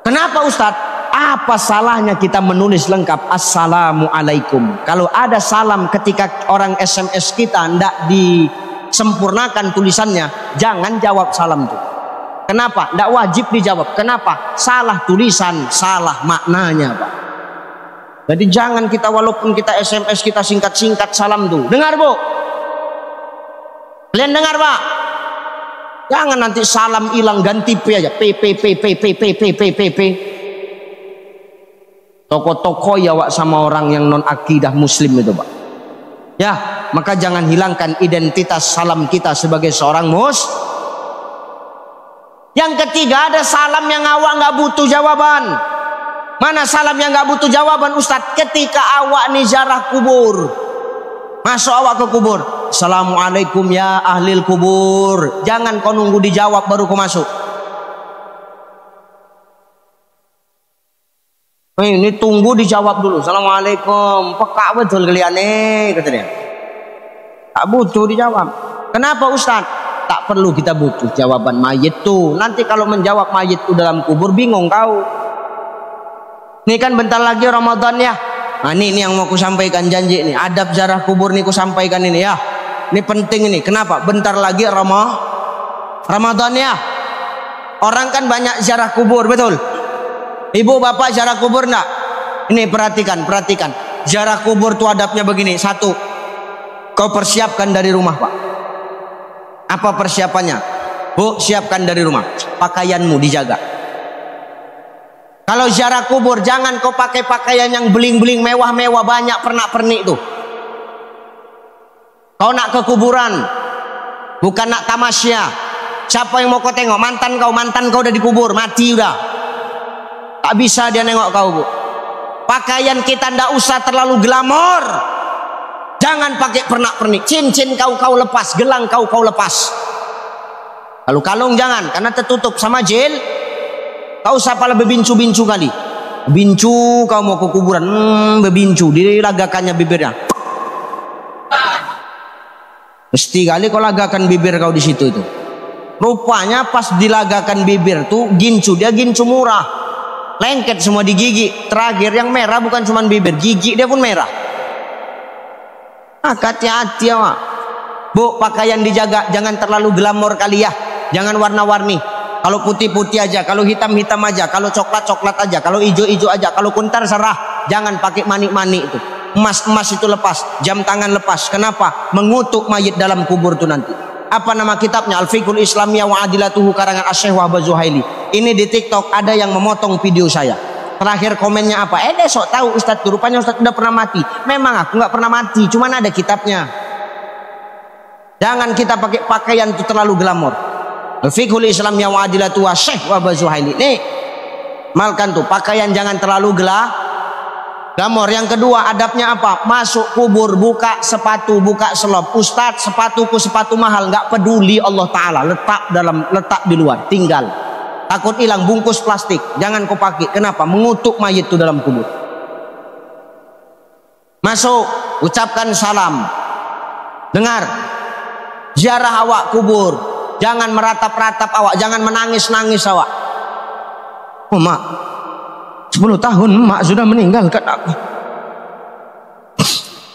Kenapa Ustadz? Apa salahnya kita menulis lengkap Assalamualaikum? Kalau ada salam ketika orang SMS kita ndak disempurnakan tulisannya, jangan jawab salam itu. Kenapa? Ndak wajib dijawab. Kenapa? Salah tulisan, salah maknanya Pak. Jadi jangan kita walaupun kita SMS kita singkat-singkat salam tuh. Dengar Bu? Kalian dengar Pak? Jangan nanti salam hilang ganti P aja. P. Toko-toko ya Wak sama orang yang non akidah muslim itu Pak. Ya, maka jangan hilangkan identitas salam kita sebagai seorang Yang ketiga, ada salam yang awak nggak butuh jawaban. Mana salam yang nggak butuh jawaban Ustadz? Ketika awak nih ziarah kubur, masuk awak ke kubur, Assalamualaikum ya ahlil kubur. Jangan kau nunggu dijawab baru kau masuk. Ini tunggu dijawab dulu. Assalamualaikum. Peka betul kalian kata dia. Tak butuh dijawab. Kenapa Ustaz? Tak perlu kita butuh jawaban mayit tuh. Nanti kalau menjawab mayit tuh dalam kubur bingung kau. Ini kan bentar lagi Ramadan ya. Nah ini yang mau ku sampaikan janji ini. Adab ziarah kubur nih ku sampaikan ini ya. Ini penting ini. Kenapa? Bentar lagi Ramadan ya. Orang kan banyak ziarah kubur, betul? Ibu bapak ziarah kubur enggak? Ini perhatikan. Ziarah kubur tuh adabnya begini. Satu, kau persiapkan dari rumah Pak. Apa persiapannya? Bu, siapkan dari rumah. Pakaianmu dijaga. Kalau ziarah kubur jangan kau pakai pakaian yang beling-beling mewah-mewah banyak pernak-pernik tuh. Kau nak ke kuburan, bukan nak tamasya. Siapa yang mau kau tengok? Mantan kau udah dikubur, mati udah. Tak bisa dia nengok kau Bu. Pakaian kita ndak usah terlalu glamor. Jangan pakai pernak-pernik. Cincin kau lepas, gelang kau lepas. Kalau kalung jangan, karena tertutup sama jil. Kau usah pala bebincu-bincu kali. Bincu kau mau ke kuburan, bebincu, dilagakannya bibirnya. Mesti kali kau lagakan bibir kau di situ itu. Rupanya pas dilagakan bibir tuh gincu, dia gincu murah. Lengket semua di gigi. Terakhir yang merah bukan cuma bibir, gigi dia pun merah. Hati-hati ya Mak. Bu, pakaian dijaga, jangan terlalu glamor kali ya. Jangan warna-warni. Kalau putih-putih aja, kalau hitam-hitam aja, kalau coklat-coklat aja, kalau hijau-hijau aja, kalau kuntar serah. Jangan pakai manik-manik itu. Emas-emas itu lepas, jam tangan lepas. Kenapa? Mengutuk mayit dalam kubur itu nanti. Apa nama kitabnya? Al-Fiqhul Islamiyah wa Adilatuhu karangan Asy-Syaikh Wahbah Zuhaili. Ini di TikTok ada yang memotong video saya. Terakhir komennya apa? Sok tahu Ustadz, rupanya Ustadz udah pernah mati. Memang aku nggak pernah mati, cuman ada kitabnya. Jangan kita pakai pakaian itu terlalu glamor. Al-Fiqhul Islamiyah wa Adilatuhu Asy-Syaikh Wahbah Zuhaili. Nih, malkan tuh pakaian jangan terlalu glamor. Yang kedua adabnya apa? Masuk kubur buka sepatu, buka selop. Ustadz, sepatuku sepatu mahal, nggak peduli Allah Ta'ala. Letak di luar, tinggal. Takut hilang, bungkus plastik, jangan kau pakai. Kenapa? Mengutuk mayit itu dalam kubur. Masuk, ucapkan salam. Dengar, ziarah awak kubur, jangan meratap-ratap awak, jangan menangis-nangis awak. Oh Mak, 10 tahun Mak sudah meninggalkan aku.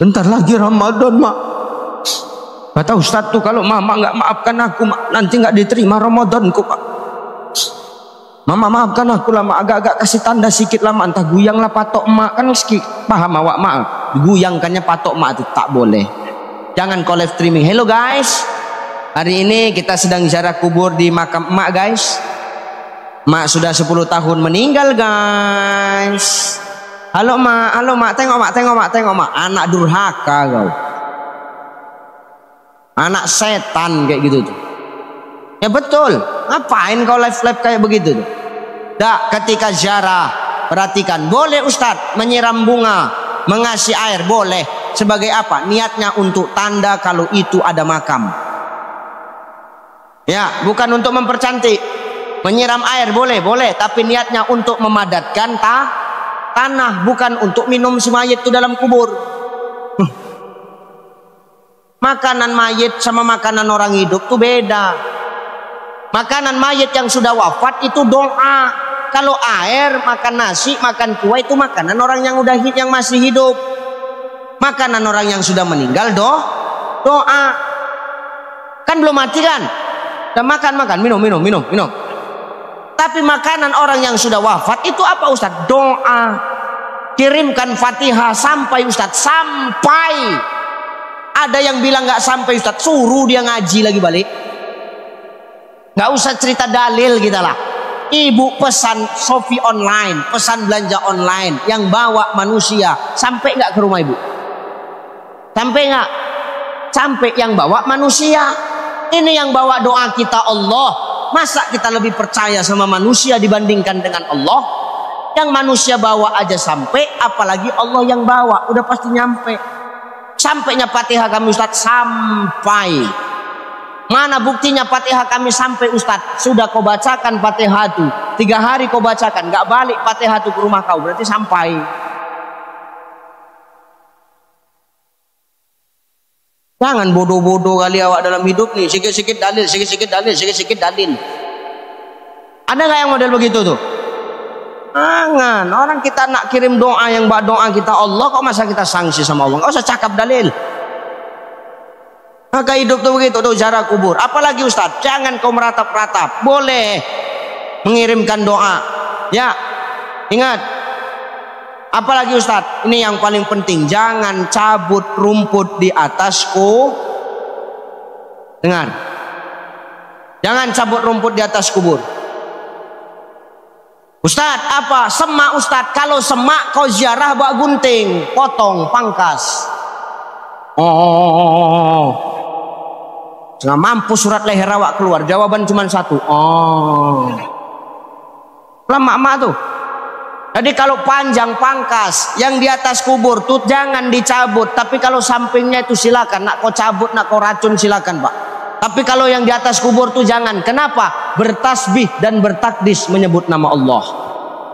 Bentar lagi Ramadan Mak. Kata Ustadz tuh, kalau mama nggak maafkan aku, nanti nggak diterima Ramadanku, Pak. Mama maafkan aku lah, agak-agak kasih tanda sikit lah, entah guyang lah patok emak, kan sikit paham awak mak, guyangkannya patok emak itu tak boleh. Jangan call live streaming. Hello guys, hari ini kita sedang ziarah kubur di makam emak guys. Mak sudah 10 tahun meninggal guys. Halo mak, tengok mak, anak durhaka kau, anak setan kayak gitu tuh. Ya betul, ngapain kau live kayak begitu tuh? Dak, ketika ziarah perhatikan, boleh Ustadz menyiram bunga, mengasih air, boleh. Sebagai apa? Niatnya untuk tanda kalau itu ada makam. Ya, bukan untuk mempercantik. Menyiram air boleh, tapi niatnya untuk memadatkan tanah, bukan untuk minum si mayit itu dalam kubur. Makanan mayit sama makanan orang hidup tuh beda. Makanan mayit yang sudah wafat itu doa. Kalau air, makan nasi, makan kue itu makanan orang yang yang masih hidup. Makanan orang yang sudah meninggal doa. Kan belum mati kan? Dan makan, minum. Tapi makanan orang yang sudah wafat itu apa Ustadz? Doa. Kirimkan Fatihah sampai Ustadz, sampai. Ada yang bilang nggak sampai Ustadz, suruh dia ngaji lagi balik. Nggak usah cerita dalil kita lah. Ibu pesan Shopee online, pesan belanja online, yang bawa manusia, sampai nggak ke rumah ibu? Sampai nggak? Sampai yang bawa manusia. Ini yang bawa doa kita Allah. Masa kita lebih percaya sama manusia dibandingkan dengan Allah? Yang manusia bawa aja sampai, apalagi Allah yang bawa, udah pasti nyampe. Sampainya Fatihah kami Ustadz, sampai. Mana buktinya Fatihah kami sampai Ustadz? Sudah kau bacakan Fatihah itu 3 hari kau bacakan, nggak balik Fatihah itu ke rumah kau, berarti sampai. Jangan bodoh-bodoh kali awak dalam hidup nih, sikit-sikit dalil. Ada nggak yang model begitu tuh? Jangan. Orang kita nak kirim doa, yang doa kita Allah, kok masa kita sanksi sama Allah? Nggak usah cakap dalil. Maka hidup tuh begitu tuh, ziarah kubur. Apalagi Ustadz, jangan kau meratap-ratap. Boleh mengirimkan doa. Ya, ingat. Apalagi Ustadz, ini yang paling penting, jangan cabut rumput di atasku. Dengar. Jangan cabut rumput di atas kubur. Ustadz, apa? Semak Ustadz. Kalau semak kau ziarah bawa gunting, potong, pangkas. Nggak mampu surat leher awak keluar. Jawaban cuma satu. Lama tuh. Jadi kalau panjang pangkas, yang di atas kubur tuh jangan dicabut. Tapi kalau sampingnya itu silakan. Nak kau cabut, nak kau racun silakan Pak. Tapi kalau yang di atas kubur tuh jangan. Kenapa? Bertasbih dan bertakdis menyebut nama Allah.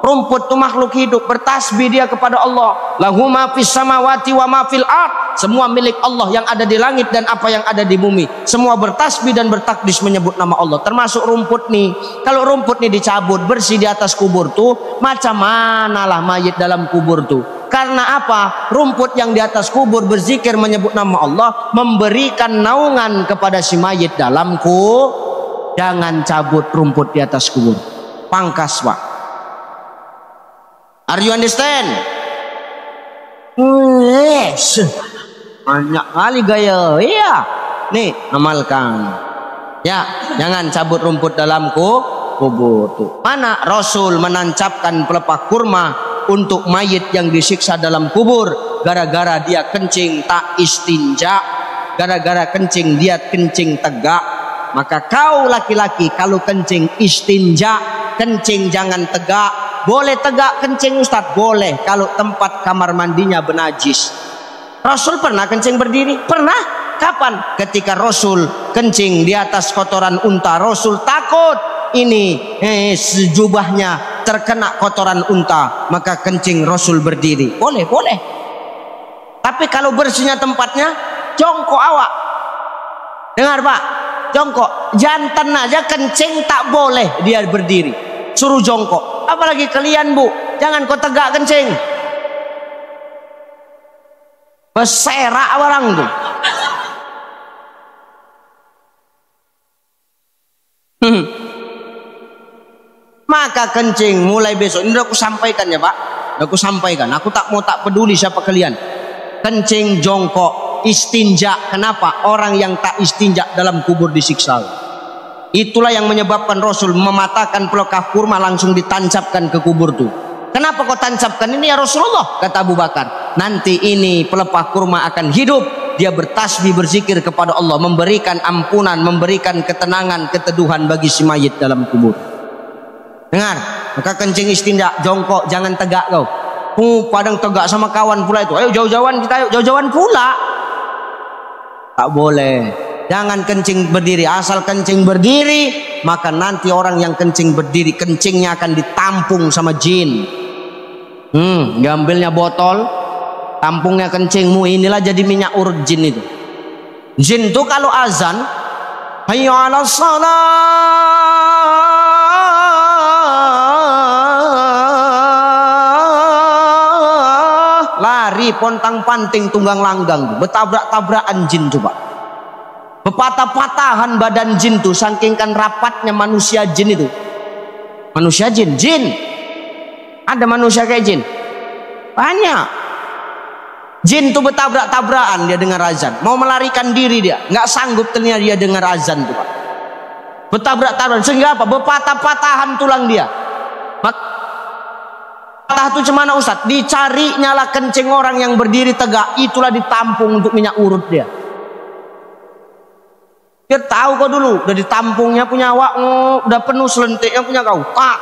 Rumput itu makhluk hidup, bertasbih dia kepada Allah. Lahu ma fis samawati wa ma fil ard. Semua milik Allah, yang ada di langit dan apa yang ada di bumi. Semua bertasbih dan bertakdis menyebut nama Allah. Termasuk rumput nih. Kalau rumput nih dicabut, bersih di atas kubur tuh, macam manalah mayit dalam kubur tuh. Karena apa? Rumput yang di atas kubur berzikir menyebut nama Allah, memberikan naungan kepada si mayit dalam kubur. Jangan cabut rumput di atas kubur. Pangkas Pak. Are you understand? Yes. Banyak kali gaya. Iya. Nih, amalkan. Ya, jangan cabut rumput dalam kubur tuh. Mana Rasul menancapkan pelepah kurma untuk mayit yang disiksa dalam kubur gara-gara dia kencing tak istinja, gara-gara kencing dia kencing tegak. Maka kau laki-laki kalau kencing istinja, kencing jangan tegak. Boleh tegak kencing Ustadz? Boleh kalau tempat kamar mandinya benajis. Rasul pernah kencing berdiri? Pernah. Kapan? Ketika Rasul kencing di atas kotoran unta. Rasul takut ini sejubahnya terkena kotoran unta, maka kencing Rasul berdiri. Boleh. Tapi kalau bersihnya tempatnya, jongkok awak. Dengar Pak, jongkok. Jantan aja kencing tak boleh dia berdiri, suruh jongkok. Apalagi kalian Bu, jangan kau tegak kencing. Beserak orang tuh. Maka kencing mulai besok ini udah aku sampaikan ya Pak, udah aku sampaikan. Aku tak peduli siapa kalian. Kencing jongkok, istinja. Kenapa? Orang yang tak istinja dalam kubur disiksa. Itulah yang menyebabkan Rasul mematahkan pelekah kurma langsung ditancapkan ke kubur tuh. Kenapa kau tancapkan ini ya Rasulullah? Kata Abu Bakar, nanti ini pelepah kurma akan hidup. Dia bertasbih, berzikir kepada Allah, memberikan ampunan, memberikan ketenangan, keteduhan bagi si mayit dalam kubur. Dengar, maka kencing istinja, jongkok, jangan tegak kau. Padang tegak sama kawan pula itu. Ayo jauh-jauhan kita, ayo jauh-jauhan pula. Tak boleh. Jangan kencing berdiri. Asal kencing berdiri, maka nanti orang yang kencing berdiri, kencingnya akan ditampung sama jin. Diambilnya botol, tampungnya kencingmu, inilah jadi minyak urut jin itu. Jin tuh kalau azan, hayya 'alas shalah, lari pontang panting tunggang langgang, bertabrak-tabrakan jin coba. Berpatah-patahan badan jin tuh, saking kan rapatnya manusia jin itu. Manusia jin, ada manusia kayak jin banyak. Jin tuh bertabrak-tabrakan dia dengar azan, mau melarikan diri dia, nggak sanggup ternyata dia dengar azan tuh Pak. Bertabrak-tabrakan sehingga apa? Berpatah-patahan tulang dia. Patah tuh cemana Ustaz? Dicari nyala kencing orang yang berdiri tegak, itulah ditampung untuk minyak urut dia. Dia tahu kau dulu, udah ditampungnya punya awakmu, udah penuh selentiknya punya kau. Tak.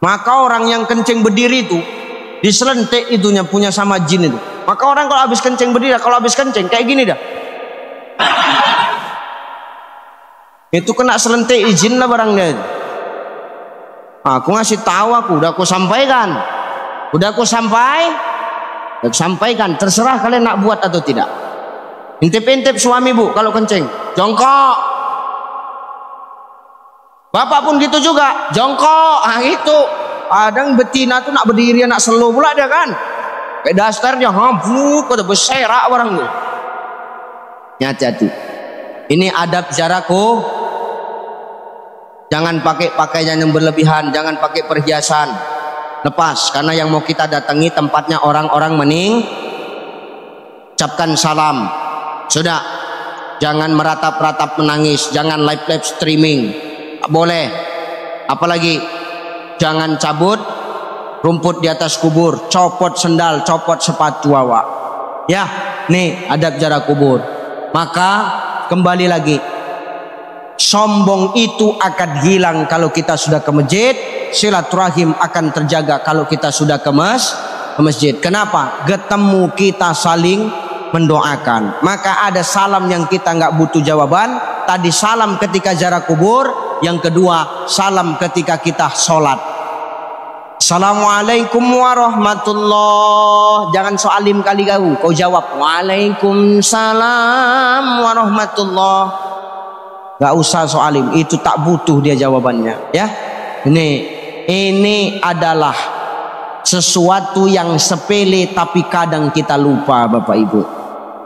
Maka orang yang kencing berdiri itu diselentik itunya punya sama jin itu. Maka orang kalau habis kencing berdiri, kalau habis kencing kayak gini dah. Itu kena selentik izin lah barangnya. Aku ngasih tahu, udah aku sampaikan. Udah aku sampaikan, terserah kalian nak buat atau tidak. Intip-intip suami bu kalau kencing, jongkok. Bapak pun gitu juga, jongkok. Itu kadang betina tuh nak berdiri, nak slow pula dia kan. Kayak dasarnya habuk, pada berserak orang tuh. Hati-hati. Ini adab jaraku. Jangan pakai pakaian yang berlebihan, jangan pakai perhiasan. Lepas, karena yang mau kita datangi tempatnya orang-orang ucapkan salam. Sudah, jangan meratap-ratap menangis, jangan live streaming, tak boleh. Apalagi jangan cabut rumput di atas kubur, copot sendal, copot sepatu awak. Ya, nih adab jarak kubur. Maka kembali lagi, sombong itu akan hilang kalau kita sudah ke masjid, silaturahim akan terjaga kalau kita sudah ke masjid. Kenapa? Ketemu kita saling mendoakan. Maka ada salam yang kita nggak butuh jawaban. Tadi salam ketika jarak kubur, yang kedua salam ketika kita sholat. Assalamualaikum warahmatullah. Jangan soalim kali kau jawab Waalaikumsalam warahmatullah. Gak usah soalim, itu tak butuh dia jawabannya. Ya, ini adalah sesuatu yang sepele tapi kadang kita lupa Bapak Ibu,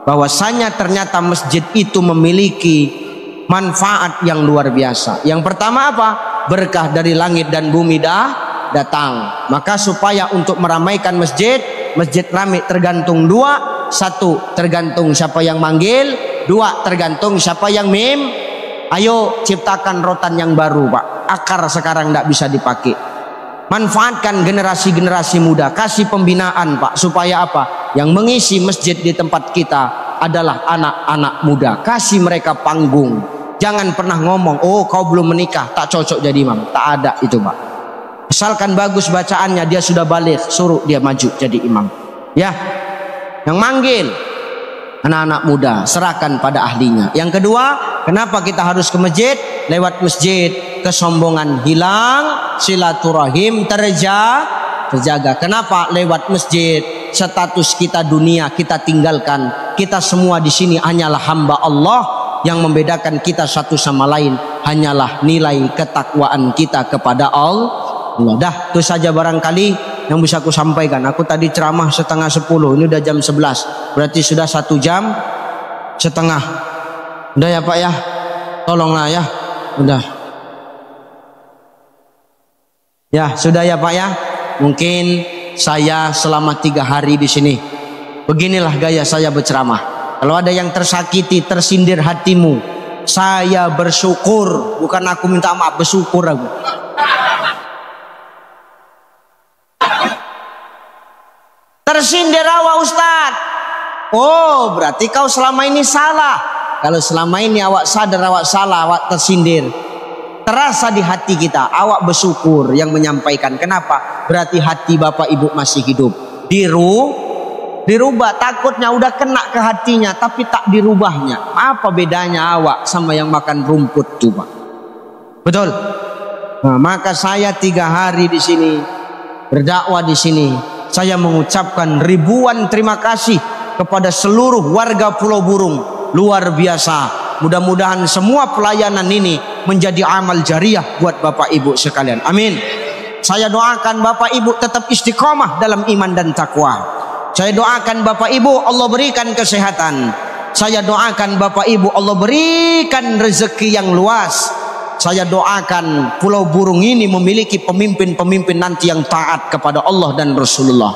bahwasanya ternyata masjid itu memiliki manfaat yang luar biasa. Yang pertama apa? Berkah dari langit dan bumi datang. Maka supaya untuk meramaikan masjid ramai tergantung dua. Satu, tergantung siapa yang manggil. Dua, tergantung siapa yang mim. Ayo ciptakan rotan yang baru Pak. Akar sekarang tidak bisa dipakai. Manfaatkan generasi-generasi muda, kasih pembinaan Pak, supaya apa? Yang mengisi masjid di tempat kita adalah anak-anak muda. Kasih mereka panggung. Jangan pernah ngomong, oh kau belum menikah, tak cocok jadi imam. Tak ada itu Pak. Misalkan bagus bacaannya, dia sudah balik, suruh dia maju jadi imam. Ya, yang manggil anak-anak muda, serahkan pada ahlinya. Yang kedua, kenapa kita harus ke masjid? Lewat masjid kesombongan hilang, silaturahim terjaga. Kenapa? Lewat masjid status kita dunia kita tinggalkan. Kita semua di sini hanyalah hamba Allah. Yang membedakan kita satu sama lain hanyalah nilai ketakwaan kita kepada Allah. Dah, itu saja barangkali yang bisa aku sampaikan. Aku tadi ceramah 9:30, ini udah jam 11, berarti sudah 1 jam setengah. Udah ya Pak ya, tolonglah ya. Udah. Ya, sudah ya Pak ya. Mungkin saya selama 3 hari di sini. Beginilah gaya saya berceramah. Kalau ada yang tersakiti, tersindir hatimu, saya bersyukur. Bukan aku minta maaf, bersyukur aku. Tersindir awak Ustaz. Oh, berarti kau selama ini salah. Kalau selama ini awak sadar awak salah, awak tersindir, terasa di hati kita, awak bersyukur yang menyampaikan. Kenapa? Berarti hati Bapak Ibu masih hidup. Dirubah, takutnya udah kena ke hatinya tapi tak dirubahnya. Apa bedanya awak sama yang makan rumput coba? Betul. Nah, maka saya 3 hari di sini berdakwah di sini. Saya mengucapkan ribuan terima kasih kepada seluruh warga Pulau Burung. Luar biasa. Mudah-mudahan semua pelayanan ini menjadi amal jariah buat Bapak Ibu sekalian. Amin. Saya doakan Bapak Ibu tetap istiqomah dalam iman dan takwa. Saya doakan Bapak Ibu Allah berikan kesehatan. Saya doakan Bapak Ibu Allah berikan rezeki yang luas. Saya doakan Pulau Burung ini memiliki pemimpin-pemimpin nanti yang taat kepada Allah dan Rasulullah.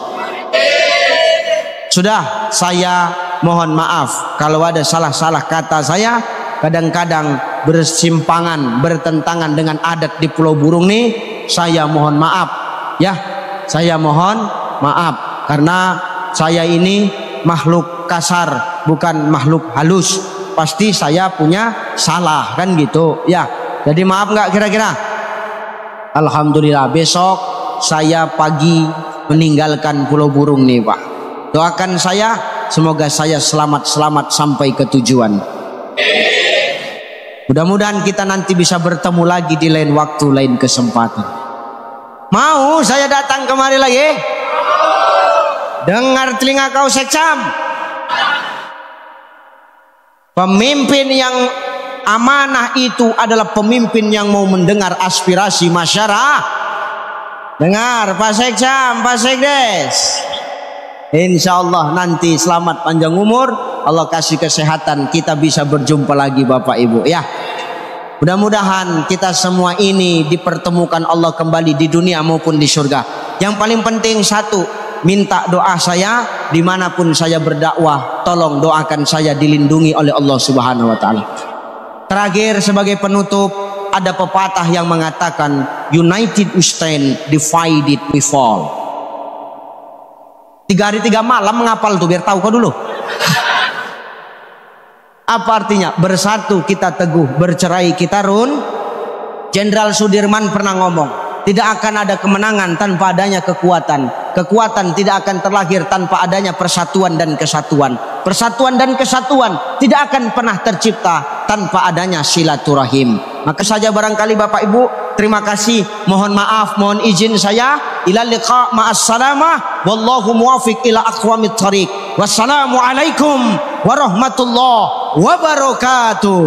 Sudah, saya mohon maaf kalau ada salah-salah kata saya. Kadang-kadang bersimpangan, bertentangan dengan adat di Pulau Burung ini. Saya mohon maaf. Ya, saya mohon maaf. Karena saya ini makhluk kasar, bukan makhluk halus. Pasti saya punya salah, kan gitu. Ya, jadi maaf nggak kira-kira? Alhamdulillah, besok saya pagi meninggalkan Pulau Burung nih Pak. Doakan saya, semoga saya selamat-selamat sampai ke tujuan. Mudah-mudahan kita nanti bisa bertemu lagi di lain waktu, lain kesempatan. Mau saya datang kemari lagi? Dengar telinga kau sekcam. Pemimpin yang amanah itu adalah pemimpin yang mau mendengar aspirasi masyarakat. Dengar Pak Sekcam, Pak Sekdes. Insya Allah nanti selamat panjang umur, Allah kasih kesehatan, kita bisa berjumpa lagi Bapak Ibu ya. Mudah-mudahan kita semua ini dipertemukan Allah kembali di dunia maupun di surga. Yang paling penting satu, minta doa saya dimanapun saya berdakwah, tolong doakan saya dilindungi oleh Allah Subhanahu Wa Taala. Terakhir sebagai penutup, ada pepatah yang mengatakan united we stand, divided we fall. 3 hari 3 malam menghafal tuh biar tahu kau dulu. Apa artinya? Bersatu kita teguh, bercerai kita run. Jenderal Sudirman pernah ngomong, tidak akan ada kemenangan tanpa adanya kekuatan. Kekuatan tidak akan terlahir tanpa adanya persatuan dan kesatuan. Persatuan dan kesatuan tidak akan pernah tercipta tanpa adanya silaturahim. Maka saja barangkali Bapak Ibu, terima kasih, mohon maaf, mohon izin saya. Ila liqa ma'as salamah, wallahu muwafiq ila aqwamit thariq. Wassalamu alaikum warahmatullahi wabarakatuh.